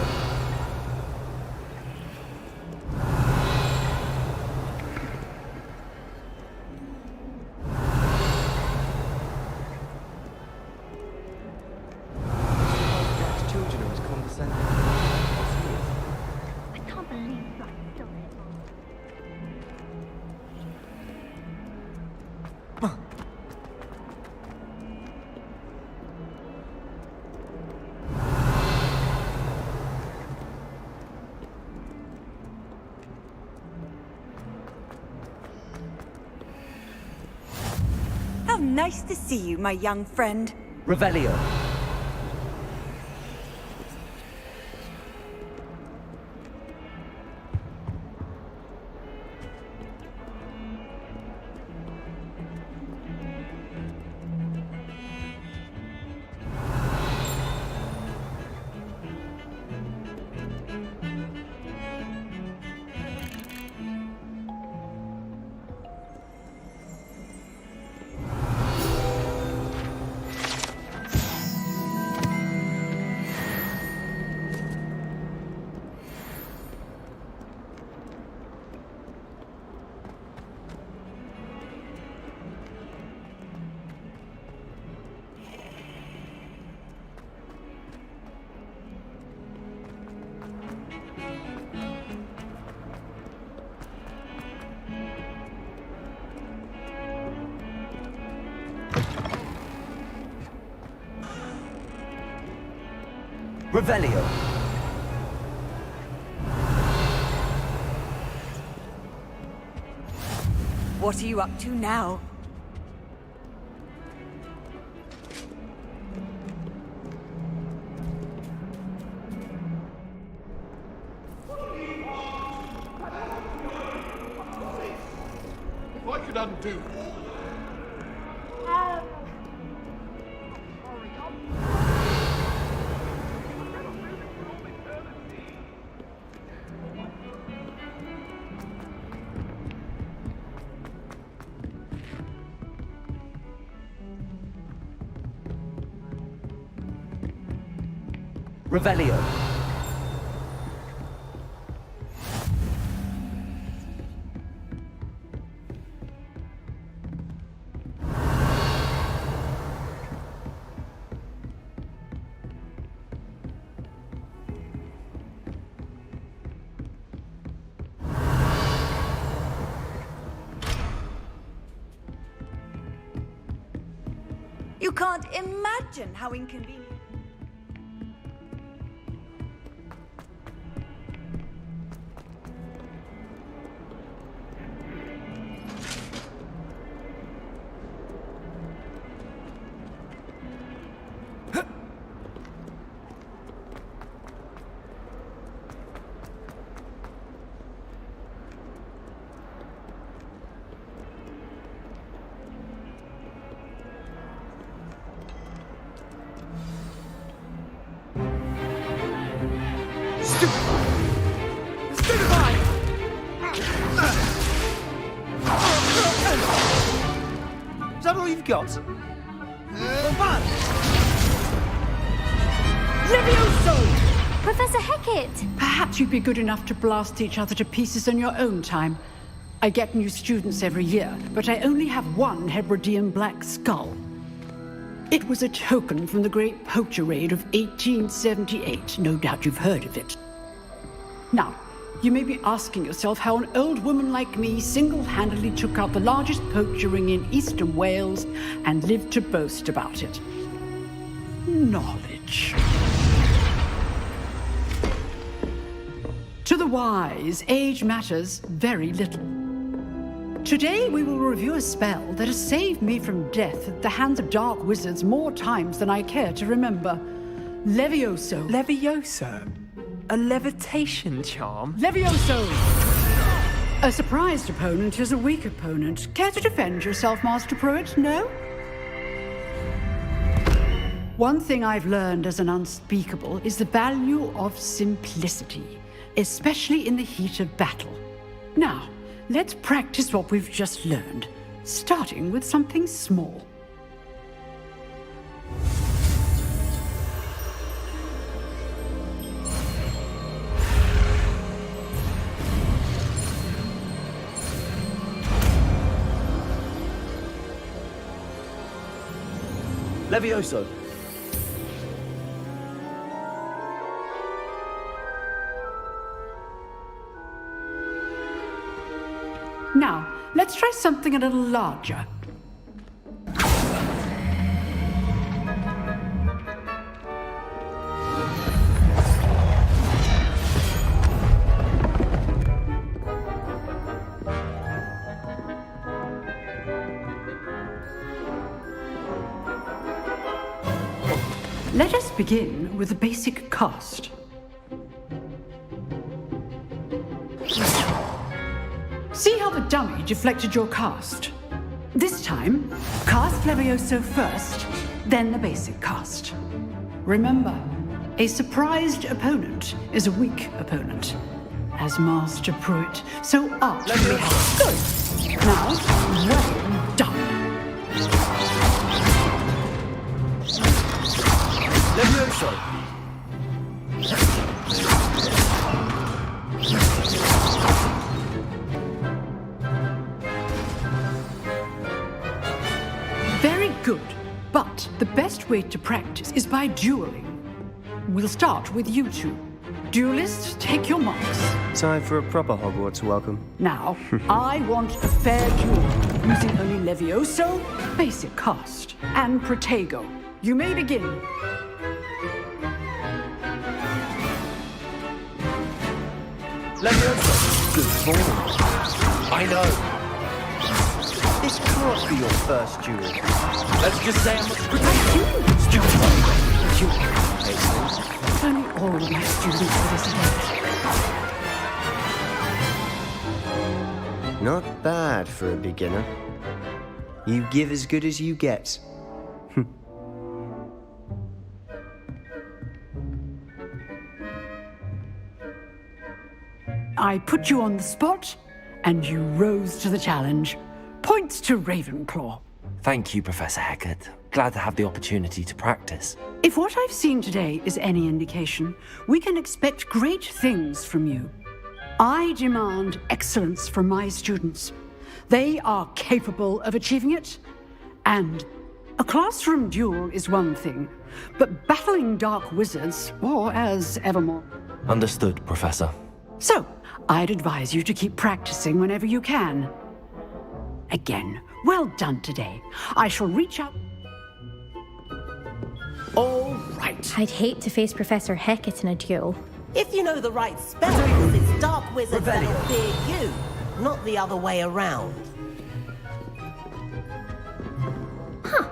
How nice to see you, my young friend. Revelio. Revelio. What are you up to now? If I could undo. Revelio. You can't imagine how inconvenient. Is that all you've got? Levioso! Professor Hecat! Perhaps you'd be good enough to blast each other to pieces on your own time. I get new students every year, but I only have one Hebridean black skull. It was a token from the Great Poacher Raid of 1878. No doubt you've heard of it. Now, you may be asking yourself how an old woman like me single-handedly took out the largest poacher ring in eastern Wales and lived to boast about it. Knowledge. To the wise, age matters very little. Today we will review a spell that has saved me from death at the hands of dark wizards more times than I care to remember. Levioso. Levioso? A levitation charm? Levioso! A surprised opponent is a weak opponent. Care to defend yourself, Master Pruitt? No? One thing I've learned as an unspeakable is the value of simplicity, especially in the heat of battle. Now, let's practice what we've just learned, starting with something small. Levioso. Now, let's try something a little larger. Let us begin with the basic cast. See how the dummy deflected your cast? This time, cast Levioso first, then the basic cast. Remember, a surprised opponent is a weak opponent. As Master Pruitt, so art we have. Good. Now, well done. Levioso. Very good, but the best way to practice is by dueling. We'll start with you two. Duelists, take your marks. Time for a proper Hogwarts welcome. Now, I want a fair duel, using only Levioso, basic cast, and Protego. You may begin. Levioso. Good form. I know. This can't be your first duel. Let's just say I'm a stupid. If only all of my students were this event. Not bad for a beginner. You give as good as you get. I put you on the spot, and you rose to the challenge. Points to Ravenclaw. Thank you, Professor Hecat. Glad to have the opportunity to practice. If what I've seen today is any indication, we can expect great things from you. I demand excellence from my students. They are capable of achieving it. And a classroom duel is one thing, but battling dark wizards, or as evermore. Understood, Professor. So, I'd advise you to keep practicing whenever you can. Again, well done today. I shall reach out. All right. I'd hate to face Professor Hecat in a duel. If you know the right spells, it's dark wizards that'll fear you, not the other way around. Huh.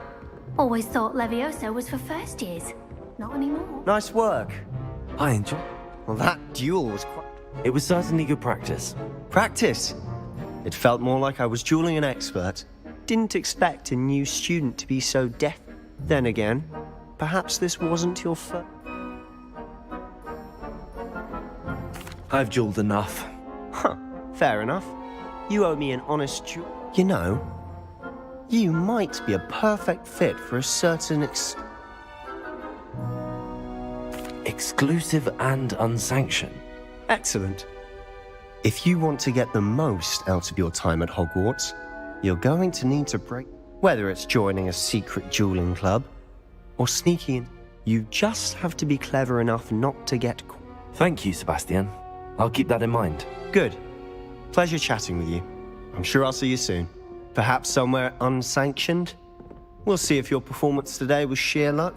Always thought Levioso was for first years. Not anymore. Nice work. I enjoy. Well, that duel was quite... It was certainly good practice. Practice? It felt more like I was dueling an expert. Didn't expect a new student to be so deft. Then again, perhaps this wasn't your first... I've dueled enough. Huh, fair enough. You owe me an honest duel. You know, you might be a perfect fit for a certain exclusive and unsanctioned. Excellent. If you want to get the most out of your time at Hogwarts, you're going to need to break... Whether it's joining a secret dueling club or sneaking in, you just have to be clever enough not to get caught. Thank you, Sebastian. I'll keep that in mind. Good. Pleasure chatting with you. I'm sure I'll see you soon. Perhaps somewhere unsanctioned? We'll see if your performance today was sheer luck.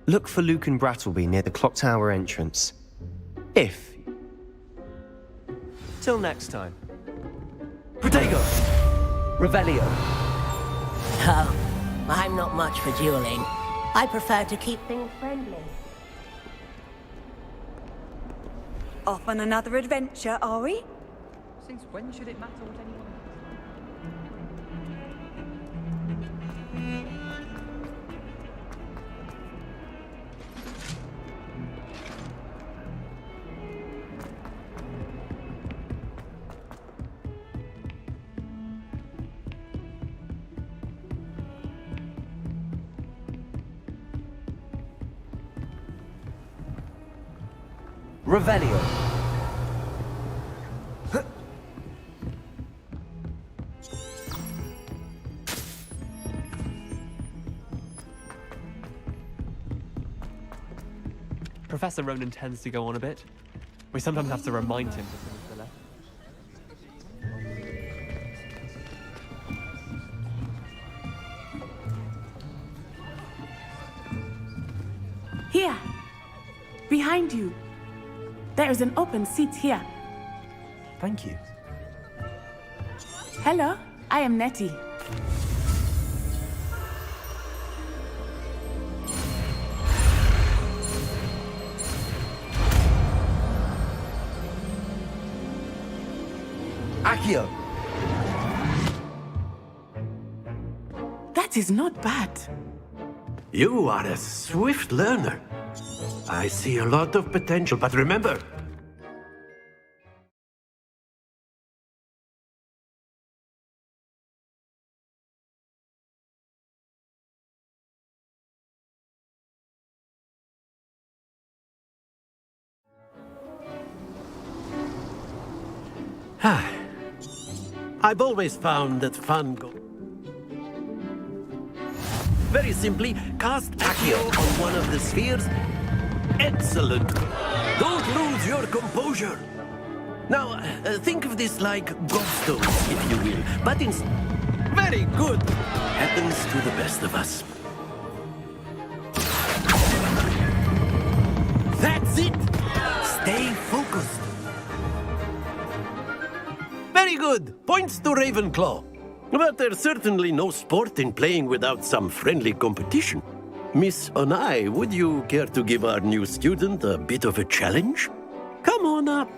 Look for Luke and Brattleby near the clock tower entrance. If... Till next time. Protego! Revelio. Oh, I'm not much for dueling. I prefer to keep things friendly. Off on another adventure, are we? Since when should it matter what anyone... Revelio. Professor Ronan tends to go on a bit. We sometimes have to remind him to finish the lesson. Here, behind you. There is an open seat here. Thank you. Hello, I am Nettie. Accio. That is not bad. You are a swift learner. I see a lot of potential, but remember, I've always found that fun Very simply, cast Accio on one of the spheres. Excellent. Don't lose your composure. Now, think of this like gobstones, if you will. But very good. Happens to the best of us. That's it. Stay focused. Very good. Points to Ravenclaw. But there's certainly no sport in playing without some friendly competition. Miss Onai, would you care to give our new student a bit of a challenge? Come on up.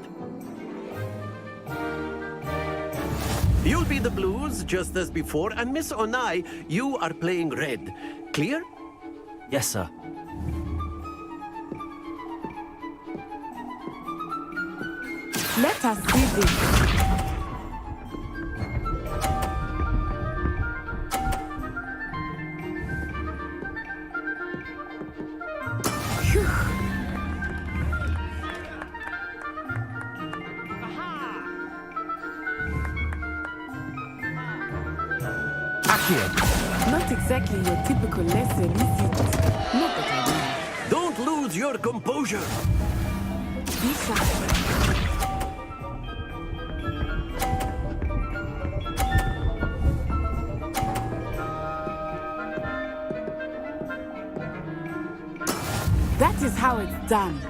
You'll be the blues, just as before, and Miss Onai, you are playing red. Clear? Yes, sir. Let us see this. Not exactly your typical lesson, is it? Not that I mean. Don't lose your composure. Be sharp. That is how it's done.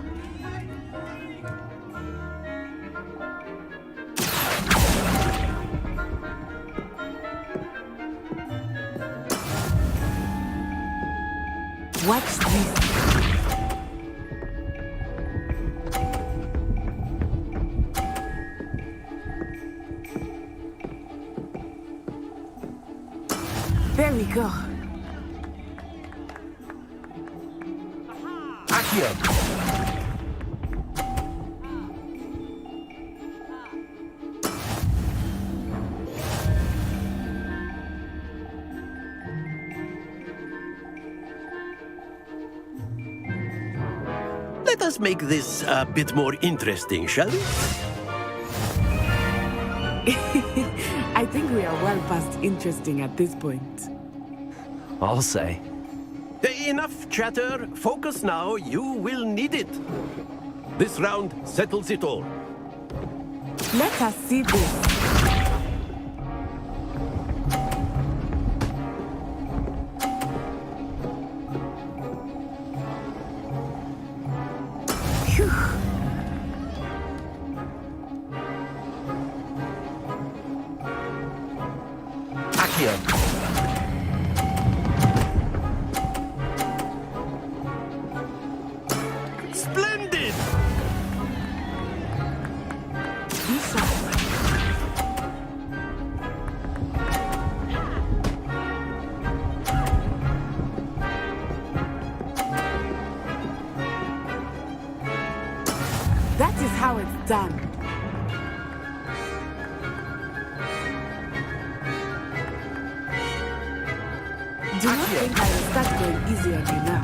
Watch this. There we go. Accio. Let us make this a bit more interesting, shall we? I think we are well past interesting at this point. I'll say. Enough chatter. Focus now. You will need it. This round settles it all. Let us see this. Accio. Splendid! That is how it's done. Do not think I will start going easy on you now.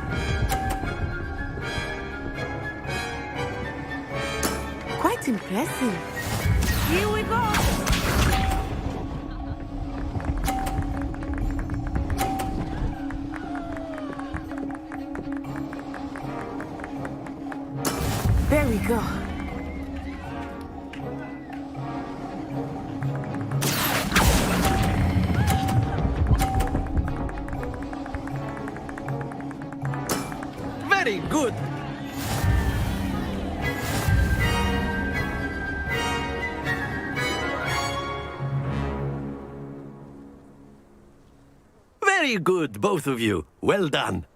Quite impressive. Here we go. There we go. Very good. Very good, both of you. Well done.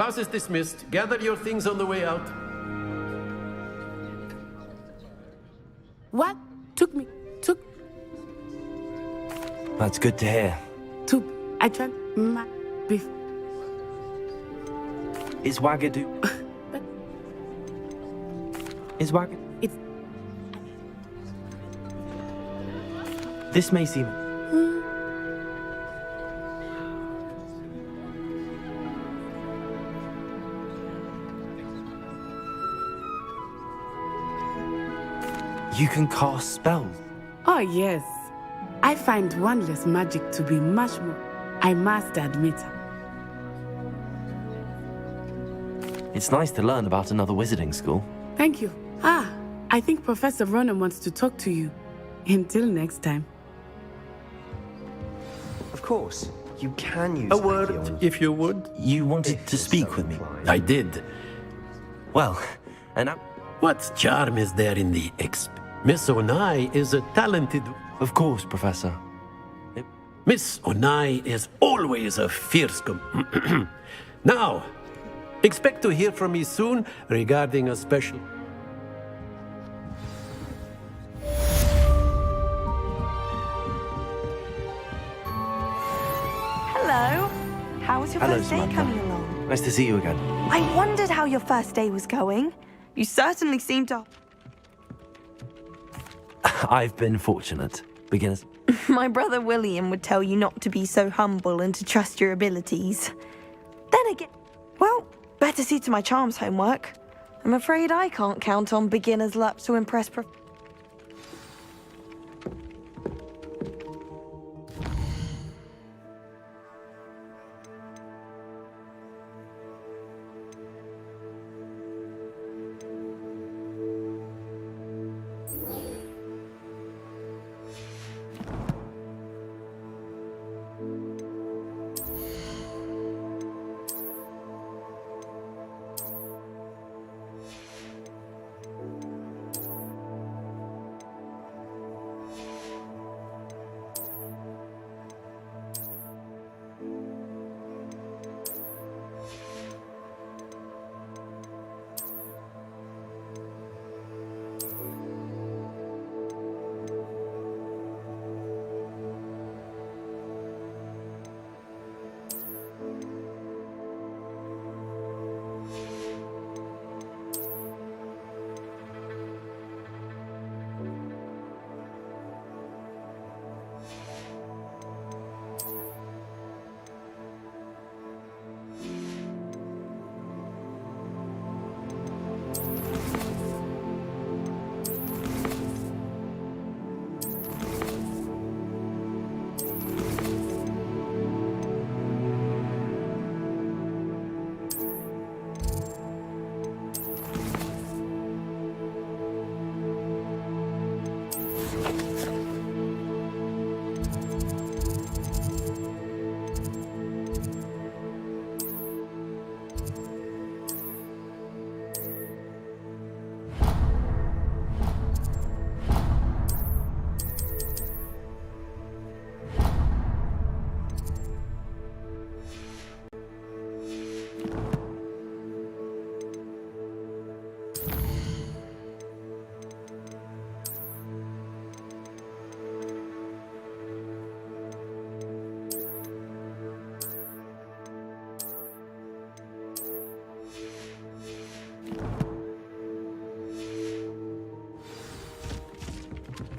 Class is dismissed. Gather your things on the way out. What? That's good to hear. I tried my beef. Is Wagadoo? Is Wagadoo? It's... This may seem... You can cast spells. Oh, yes. I find wandless magic to be much more, I must admit. It's nice to learn about another wizarding school. Thank you. I think Professor Ronan wants to talk to you. Until next time. Of course, you can use a word, if you would. You wanted to speak with me? I did. Well, and what charm is there in the Miss Onai is a talented... Of course, Professor. Miss Onai is always a fierce Now, expect to hear from me soon regarding a special... Hello. How was your Hello, first day Samantha. coming along? Nice to see you again. I wondered how your first day was going. You certainly seemed to... I've been fortunate. Beginners. My brother William would tell you not to be so humble and to trust your abilities. Then again, well, better see to my charms homework. I'm afraid I can't count on beginner's luck to impress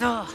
Ugh.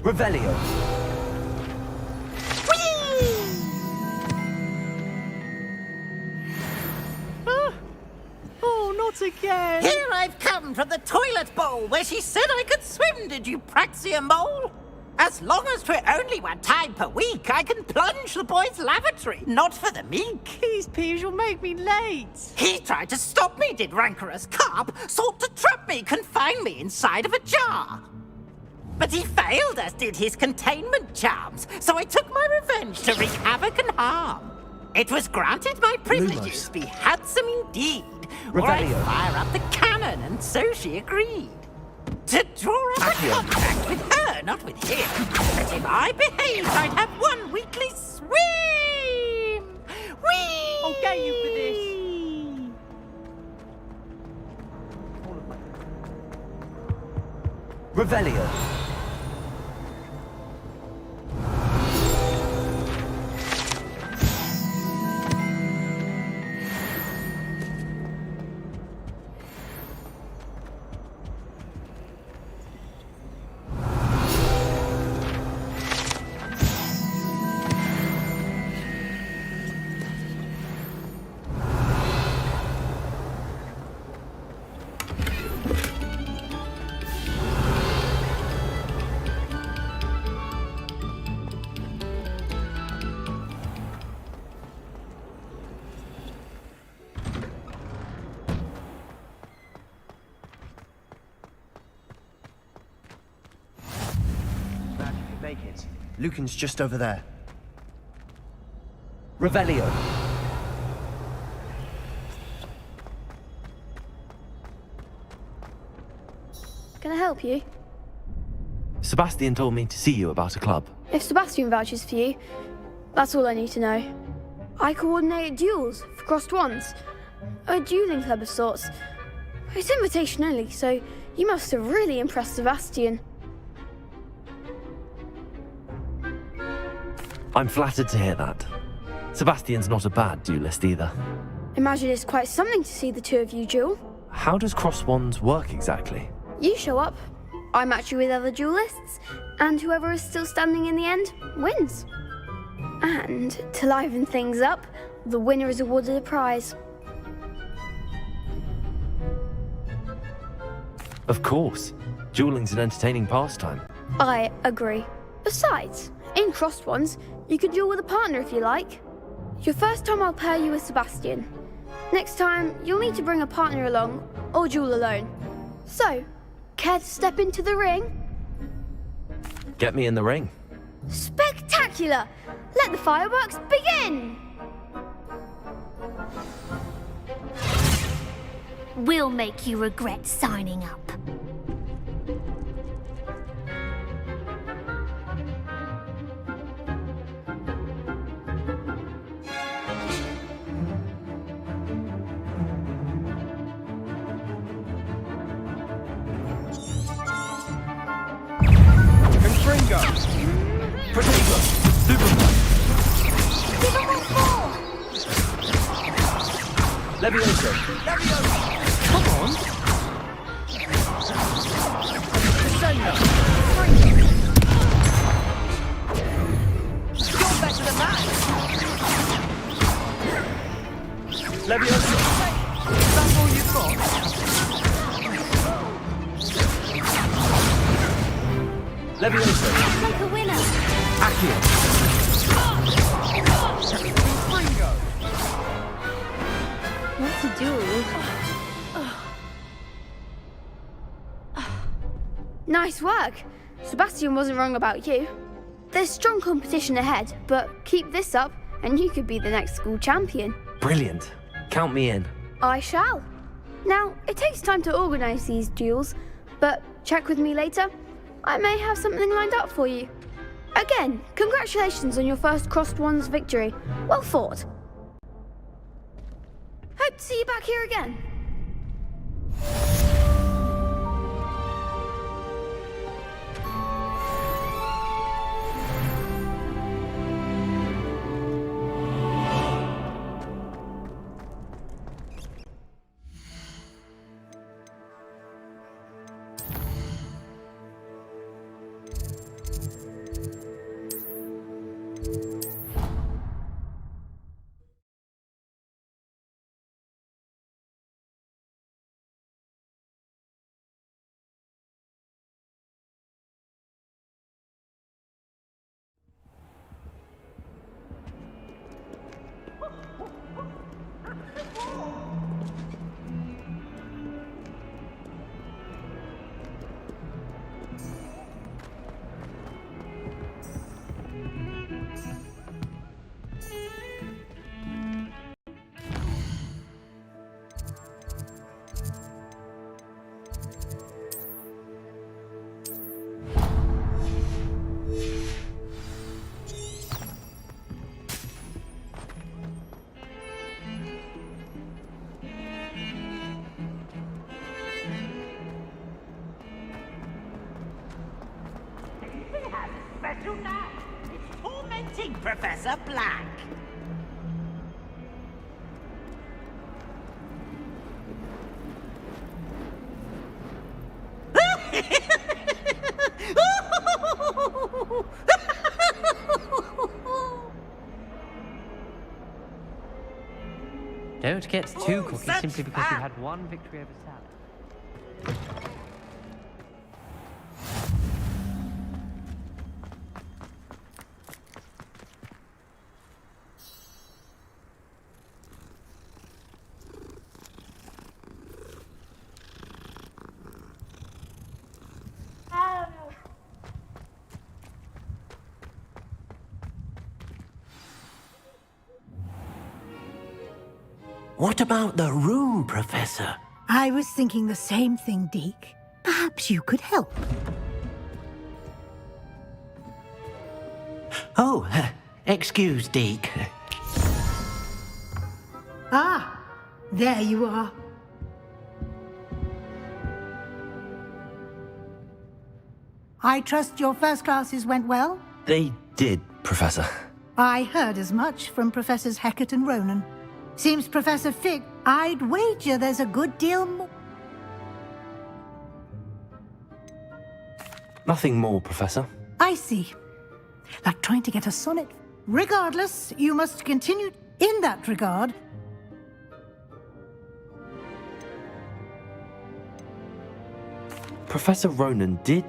Revelio. Oh, not again! Here I've come from the toilet bowl where she said I could swim, did you praxia mole? As long as for only one time per week, I can plunge the boy's lavatory, not for the meek. These peeves will make me late. He tried to stop me, did rancorous carp, sought to trap me, confine me inside of a jar. But he failed, as did his containment charms, so I took my revenge to wreak havoc and harm. It was granted my privileges, be handsome indeed, or I'd Revelio. fire up the cannon, and so she agreed. To draw up a contract with her, not with him. But if I behaved, I'd have one weekly swim! Whee! I'll get you for this. Revelio. Make it. Lucan's just over there. Revelio. Can I help you? Sebastian told me to see you about a club. If Sebastian vouches for you, that's all I need to know. I coordinate duels for crossed ones. A dueling club of sorts. It's invitation only, so you must have really impressed Sebastian. I'm flattered to hear that. Sebastian's not a bad duelist either. Imagine it's quite something to see the two of you duel. How does cross wands work exactly? You show up, I match you with other duelists, and whoever is still standing in the end wins. And to liven things up, the winner is awarded a prize. Of course. Dueling's an entertaining pastime. I agree. Besides, in crossed ones, you can duel with a partner if you like. Your first time I'll pair you with Sebastian. Next time, you'll need to bring a partner along, or duel alone. So, care to step into the ring? Get me in the ring. Spectacular! Let the fireworks begin! We'll make you regret signing up. Confringo! Protego! Superman! Give him a four! Levioso! Come on! Persona! You're better than that! Levioso! That's all you've got? Levioso! Make a winner! Accio! Confringo! What to do? Nice work. Sebastian wasn't wrong about you. There's strong competition ahead, but keep this up and you could be the next school champion. Brilliant. Count me in. I shall. Now, it takes time to organise these duels, but check with me later. I may have something lined up for you. Again, congratulations on your first crossed ones victory. Well fought. Hope to see you back here again. fighting Professor Black. Don't get too cocky simply because you had one victory over Salad. What about the room, Professor? I was thinking the same thing, Deke. Perhaps you could help. Oh, excuse, Deke. Ah, there you are. I trust your first classes went well? They did, Professor. I heard as much from Professors Hecat and Ronan. Seems Professor Fig, I'd wager there's a good deal more. Nothing more, Professor. I see. Like trying to get a sonnet. Regardless, you must continue in that regard. Professor Ronan did...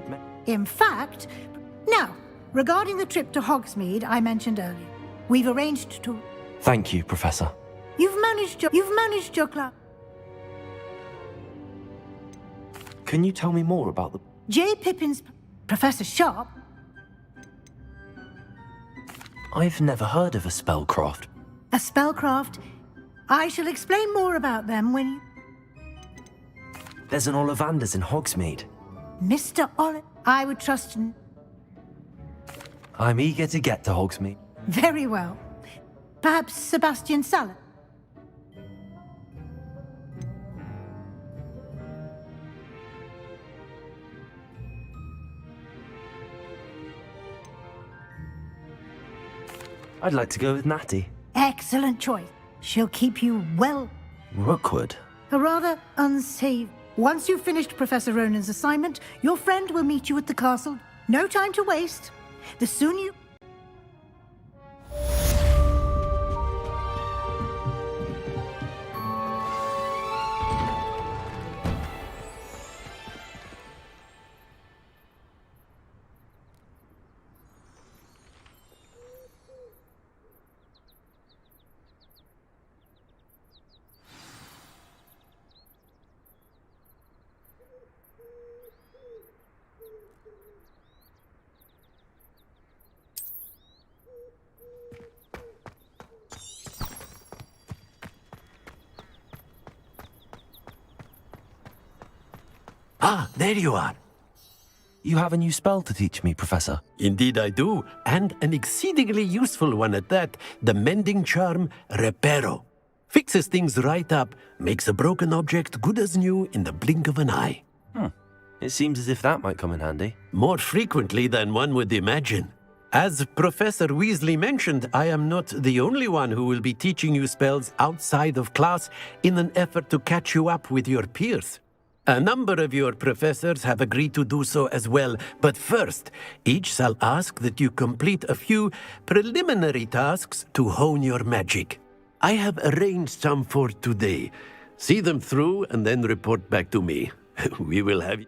In fact, now, regarding the trip to Hogsmeade I mentioned earlier, we've arranged to... Thank you, Professor. You've managed your club. Can you tell me more about the... J. Pippin's Professor Sharp. I've never heard of a spellcraft. A spellcraft. I shall explain more about them when you... There's an Ollivanders in Hogsmeade. Mr. Olive, I would trust... I'm eager to get to Hogsmeade. Very well. Perhaps Sebastian Salad. I'd like to go with Natty. Excellent choice. She'll keep you well... Rookwood? A rather unsafe... Once you've finished Professor Ronan's assignment, your friend will meet you at the castle. No time to waste. The sooner you... Ah, there you are. You have a new spell to teach me, Professor. Indeed I do, and an exceedingly useful one at that, the mending charm Reparo. Fixes things right up, makes a broken object good as new in the blink of an eye. It seems as if that might come in handy. More frequently than one would imagine. As Professor Weasley mentioned, I am not the only one who will be teaching you spells outside of class in an effort to catch you up with your peers. A number of your professors have agreed to do so as well, but first, each shall ask that you complete a few preliminary tasks to hone your magic. I have arranged some for today. See them through and then report back to me. We will have...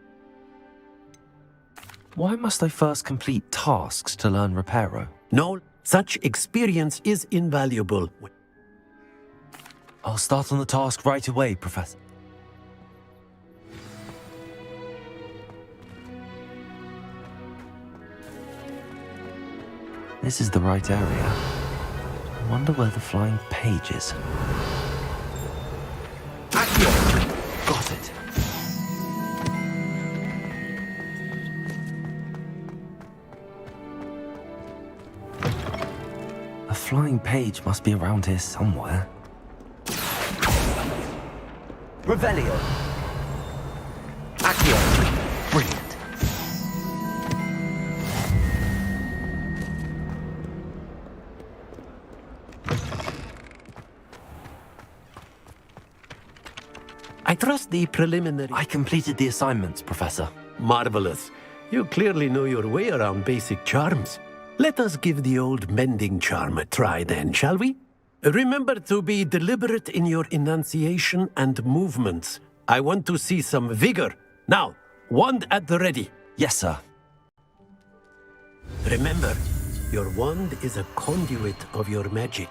Why must I first complete tasks to learn Reparo? No, such experience is invaluable. I'll start on the task right away, Professor. This is the right area. I wonder where the flying page is. Got it. A flying page must be around here somewhere. Revelio. Accio. Brilliant. I trust the preliminary... I completed the assignments, Professor. Marvelous. You clearly know your way around basic charms. Let us give the old mending charm a try then, shall we? Remember to be deliberate in your enunciation and movements. I want to see some vigor. Now, wand at the ready. Yes, sir. Remember, your wand is a conduit of your magic.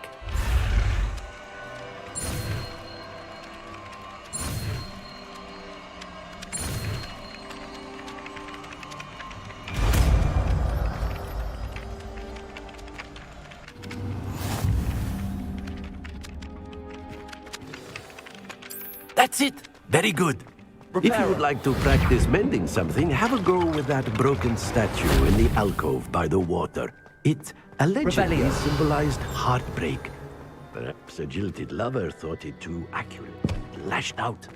That's it! Very good. If you would like to practice mending something, have a go with that broken statue in the alcove by the water. It allegedly symbolized heartbreak. Perhaps a jilted lover thought it too accurate, lashed out.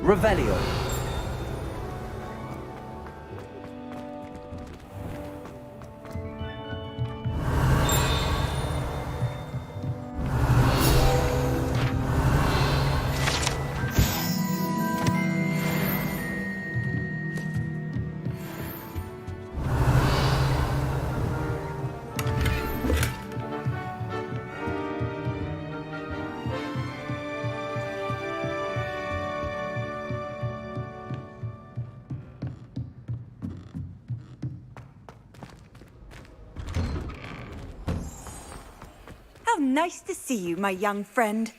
Revelio. How nice to see you, my young friend.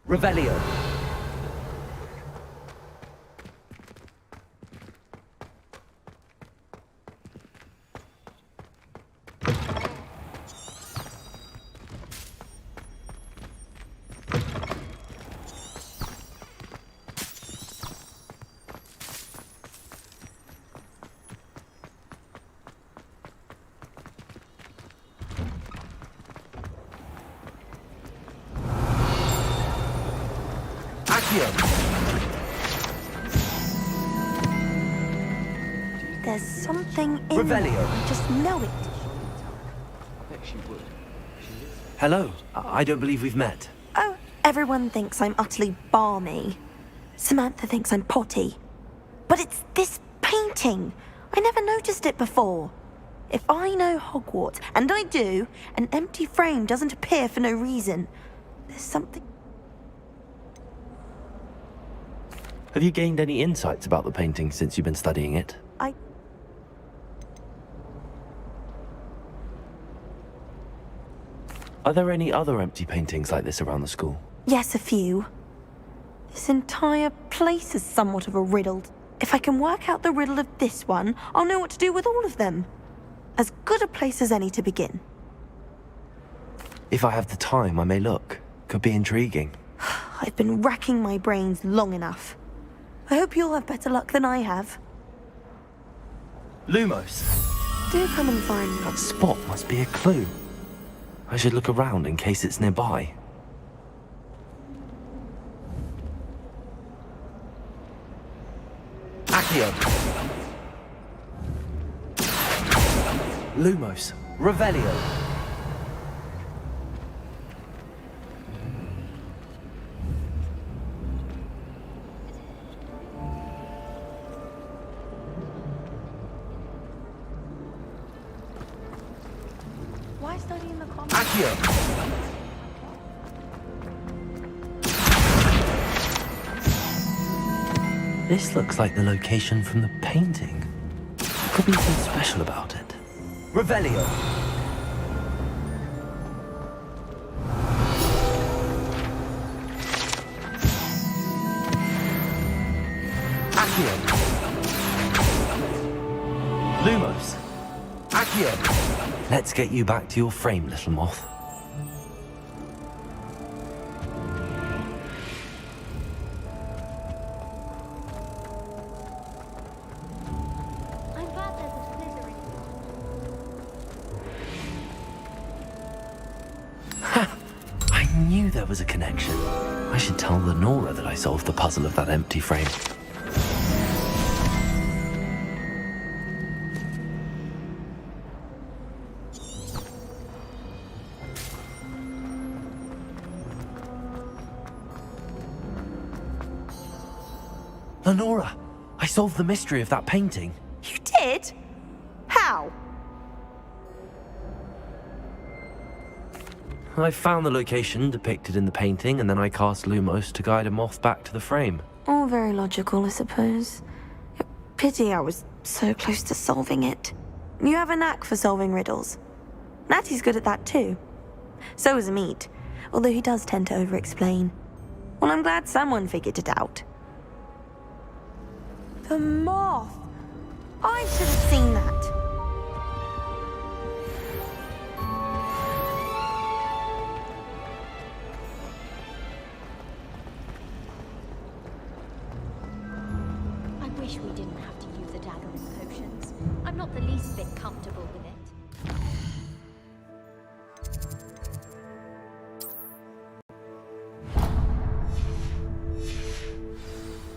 Revelio. There's something in Revelio. there. I just know it. Hello. I don't believe we've met. Oh, everyone thinks I'm utterly balmy. Samantha thinks I'm potty. But it's this painting. I never noticed it before. If I know Hogwarts, and I do, an empty frame doesn't appear for no reason. There's something... Have you gained any insights about the painting since you've been studying it? Are there any other empty paintings like this around the school? Yes, a few. This entire place is somewhat of a riddle. If I can work out the riddle of this one, I'll know what to do with all of them. As good a place as any to begin. If I have the time, I may look. Could be intriguing. I've been racking my brains long enough. I hope you'll have better luck than I have. Lumos. Do come and find me. That spot must be a clue. I should look around in case it's nearby. Accio. Lumos. Revelio. Why study in the comments? Accio. This looks like the location from the painting. Could be something special about it. Revelio. Accio! Let's get you back to your frame, little moth. I'm glad there's a blizzard. I knew there was a connection. I should tell Lenora that I solved the puzzle of that empty frame. Lenora, I solved the mystery of that painting. You did? How? I found the location depicted in the painting, and then I cast Lumos to guide a moth back to the frame. All very logical, I suppose. Pity I was so close to solving it. You have a knack for solving riddles. Natty's good at that too. So is Amit, although he does tend to over-explain. Well, I'm glad someone figured it out. The moth! I should have seen that. I wish we didn't have to use a dagger in potions. I'm not the least bit comfortable with it.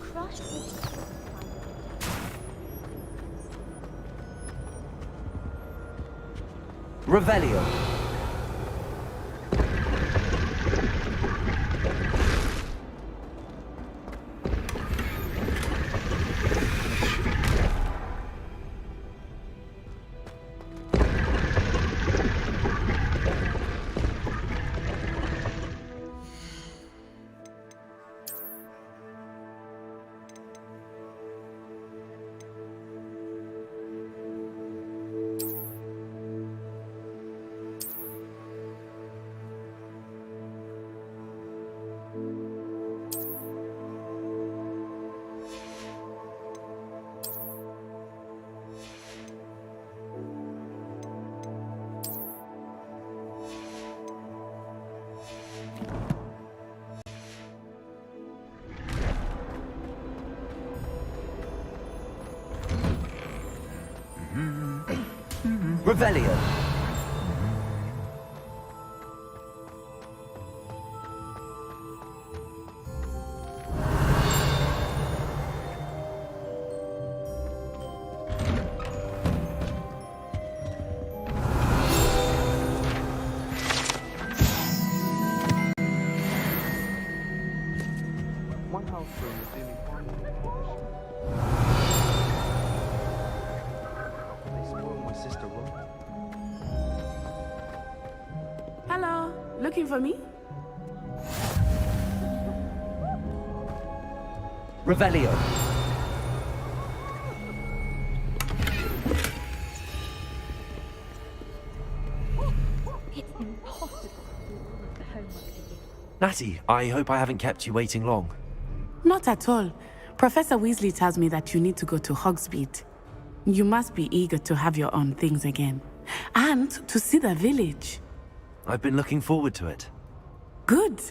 Crushed Revelio. Revelio. One house room is doing fine. They spoiled my sister room. Hello, looking for me? Revelio. It's impossible to do all of the homework for you. Natty, I hope I haven't kept you waiting long. Not at all. Professor Weasley tells me that you need to go to Hogsmeade. You must be eager to have your own things again. And to see the village. I've been looking forward to it. Good.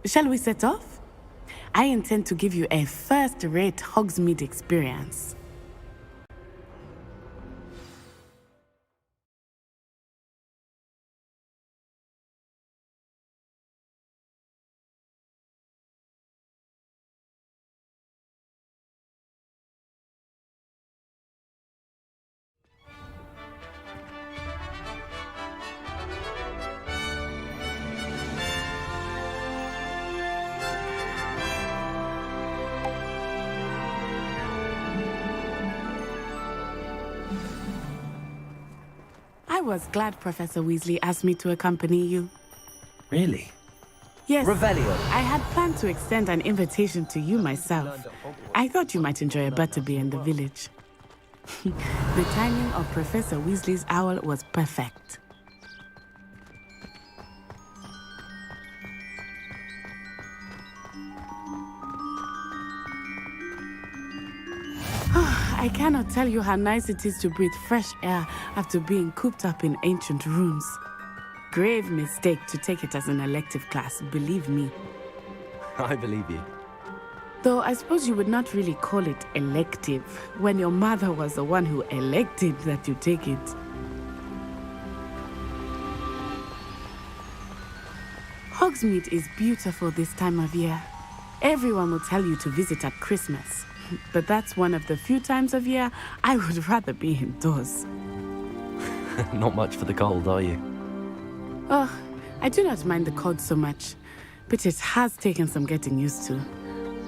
Shall we set off? I intend to give you a first-rate Hogsmeade experience. I was glad Professor Weasley asked me to accompany you. Really? Yes. Revelio. I had planned to extend an invitation to you myself. I thought you might enjoy a butterbeer in the village. The timing of Professor Weasley's owl was perfect. I I cannot tell you how nice it is to breathe fresh air after being cooped up in ancient rooms. Grave mistake to take it as an elective class, believe me. I believe you. Though I suppose you would not really call it elective when your mother was the one who elected that you take it. Hogsmeade is beautiful this time of year. Everyone will tell you to visit at Christmas. But that's one of the few times of year I would rather be indoors. Not much for the cold, are you? Oh, I do not mind the cold so much, but it has taken some getting used to.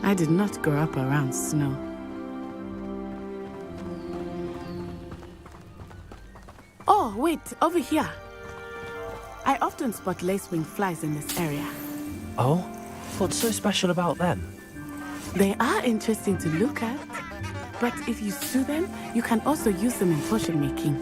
I did not grow up around snow. Oh, wait, over here. I often spot lacewing flies in this area. Oh? What's so special about them? They are interesting to look at, but if you stew them, you can also use them in potion making.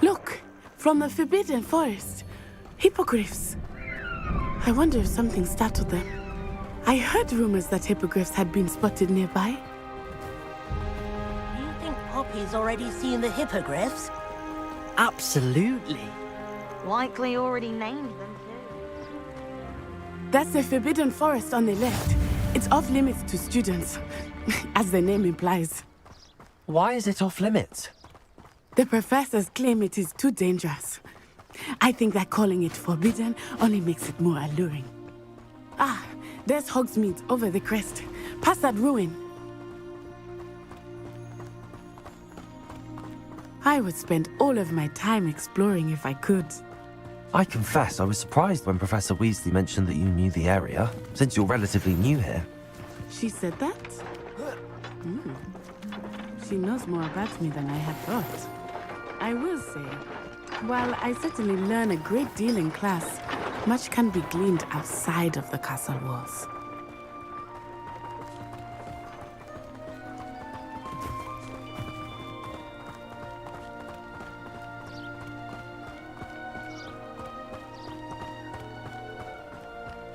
Look, from the Forbidden Forest, hippogriffs. I wonder if something startled them. I heard rumors that hippogriffs had been spotted nearby. You think Poppy's already seen the hippogriffs? Absolutely. Likely already named them too. That's the Forbidden Forest on the left. It's off limits to students, as the name implies. Why is it off limits? The professors claim it is too dangerous. I think that calling it forbidden only makes it more alluring. Ah, there's Hogsmeade over the crest. Past that ruin. I would spend all of my time exploring if I could. I confess I was surprised when Professor Weasley mentioned that you knew the area, since you're relatively new here. She said that? She knows more about me than I had thought. I will say, while I certainly learn a great deal in class, much can be gleaned outside of the castle walls.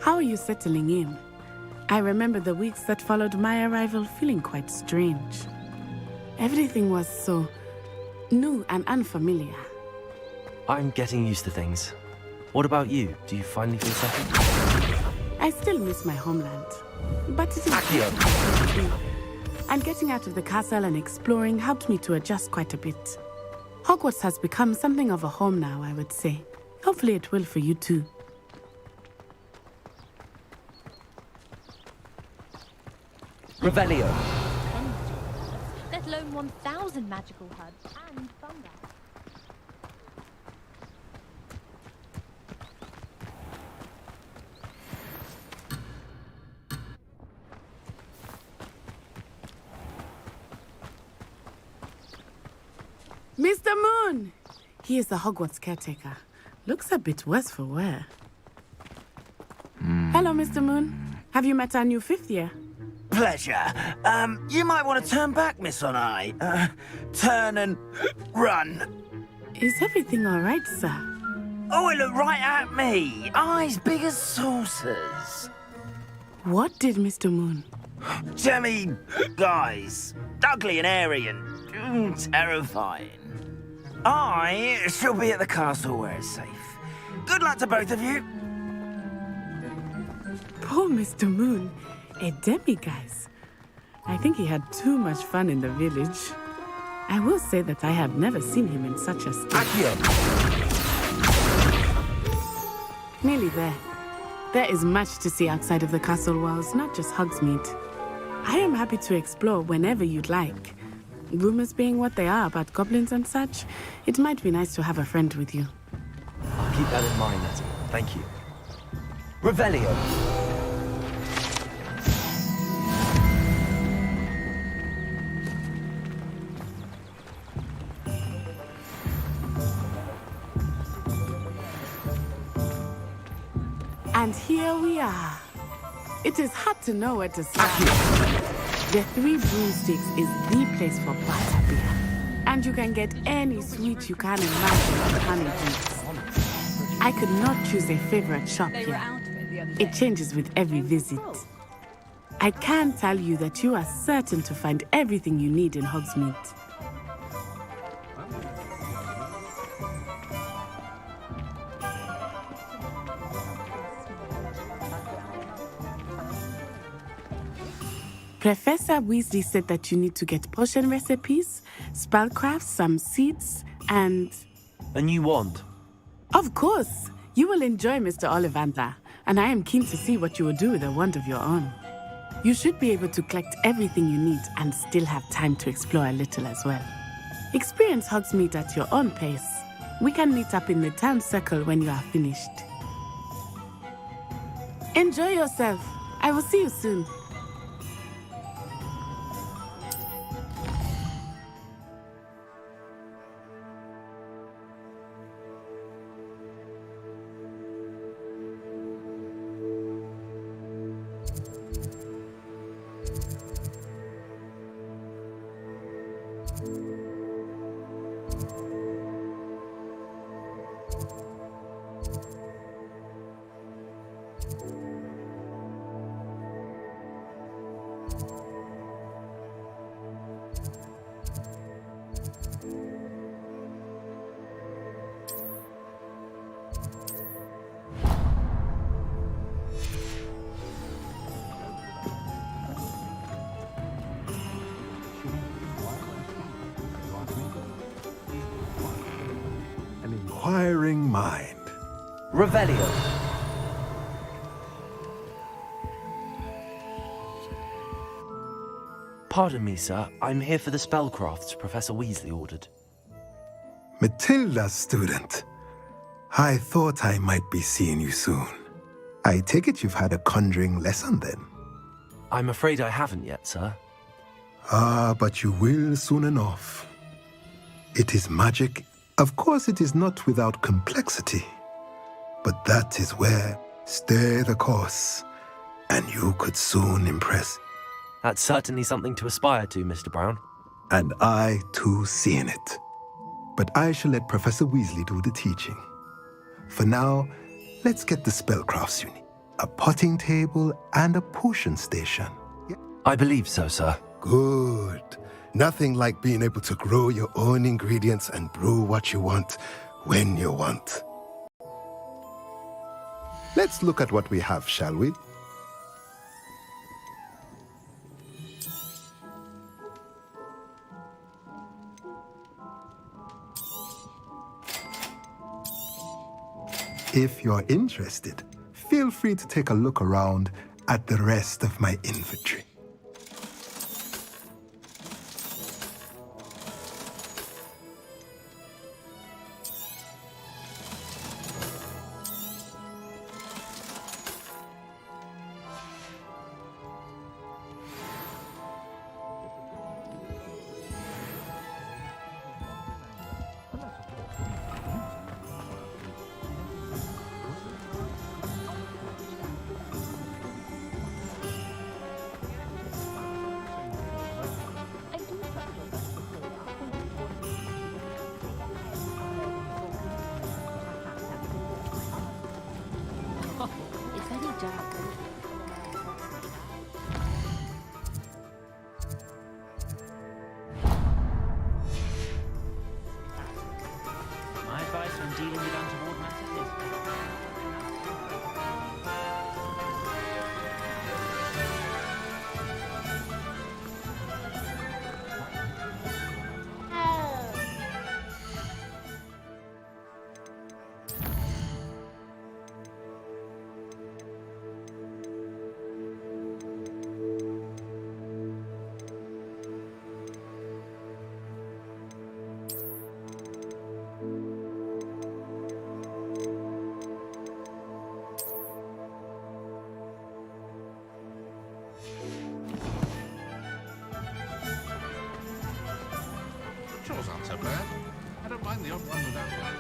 How are you settling in? I remember the weeks that followed my arrival feeling quite strange. Everything was so new and unfamiliar. I'm getting used to things. What about you? Do you finally feel settled? I still miss my homeland, but it is and getting out of the castle and exploring helped me to adjust quite a bit. Hogwarts has become something of a home now, I would say. Hopefully it will for you too. Revelio. Let alone 1,000 magical hubs and fungi. Mr. Moon! He is the Hogwarts caretaker. Looks a bit worse for wear. Hello, Mr. Moon. Have you met our new 5th year? Pleasure. You might want to turn back, Miss On-Eye. Turn and run. Is everything all right, sir? Oh, it looked right at me. Eyes big as saucers. What did Mr. Moon? Jemmy, guys. Ugly and airy and terrifying. I shall be at the castle where it's safe. Good luck to both of you. Poor Mr. Moon. A demiguise. I think he had too much fun in the village. I will say that I have never seen him in such a state. Nearly there. There is much to see outside of the castle walls, not just Hogsmeade. I am happy to explore whenever you'd like. Rumors being what they are about goblins and such, it might be nice to have a friend with you. I'll keep that in mind, Nettie. Thank you. Revelio. And here we are. It is hard to know where to start. The Three Broomsticks is the place for butterbeer. And And you can get any sweet you can imagine at honey drinks. I could not choose a favorite shop here. It changes with every visit. I can tell you that you are certain to find everything you need in Hogsmeade. Professor Weasley said that you need to get potion recipes, spellcrafts, some seeds, and... A new wand? Of course! You will enjoy Mr. Ollivander, and I am keen to see what you will do with a wand of your own. You should be able to collect everything you need and still have time to explore a little as well. Experience Hogsmeade at your own pace. We can meet up in the town circle when you are finished. Enjoy yourself. I will see you soon. Inquiring mind. Revelio. Pardon me, sir. I'm here for the spellcrafts Professor Weasley ordered. Matilda's student. I thought I might be seeing you soon. I take it you've had a conjuring lesson then? I'm afraid I haven't yet, sir. Ah, but you will soon enough. It is magic. Of course, it is not without complexity. But that is where stay the course, and you could soon impress. That's certainly something to aspire to, Mr. Brown. And I, too, seeing it. But I shall let Professor Weasley do the teaching. For now, let's get the spellcrafts you need. A potting table and a potion station. Yeah. I believe so, sir. Good. Nothing like being able to grow your own ingredients and brew what you want, when you want. Let's look at what we have, shall we? If you're interested, feel free to take a look around at the rest of my inventory. My advice when dealing with untoward matters is... Chores aren't so bad. I don't mind the odd one without one.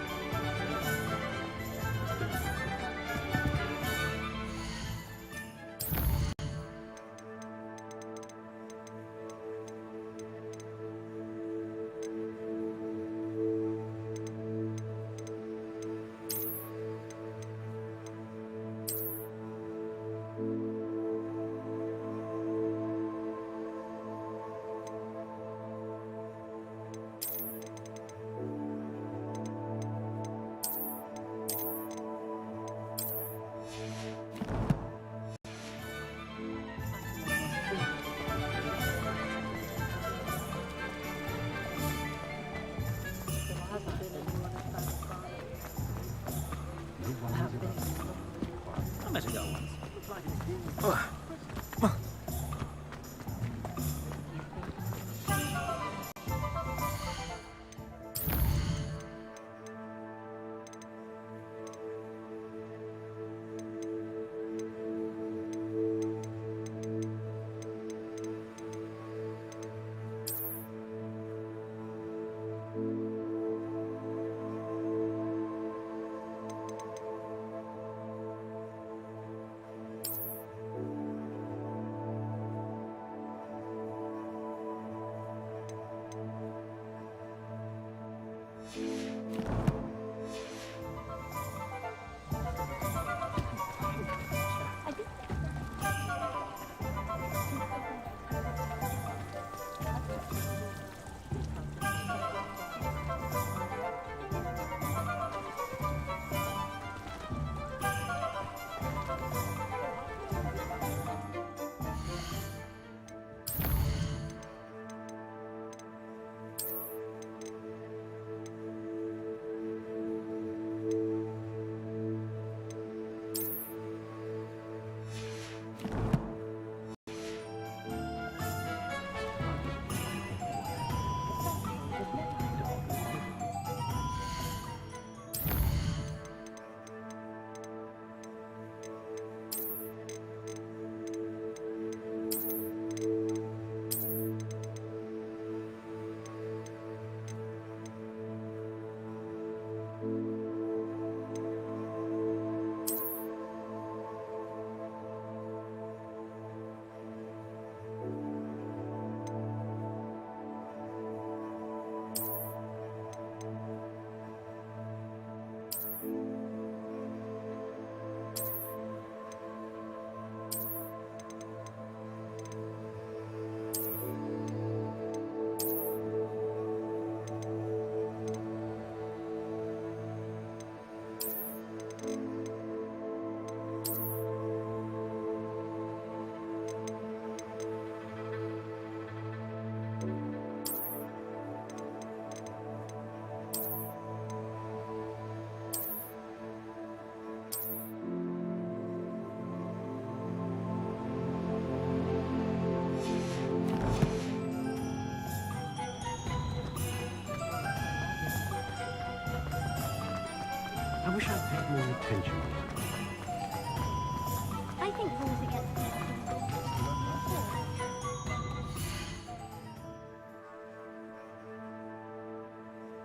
I wish I'd paid more attention.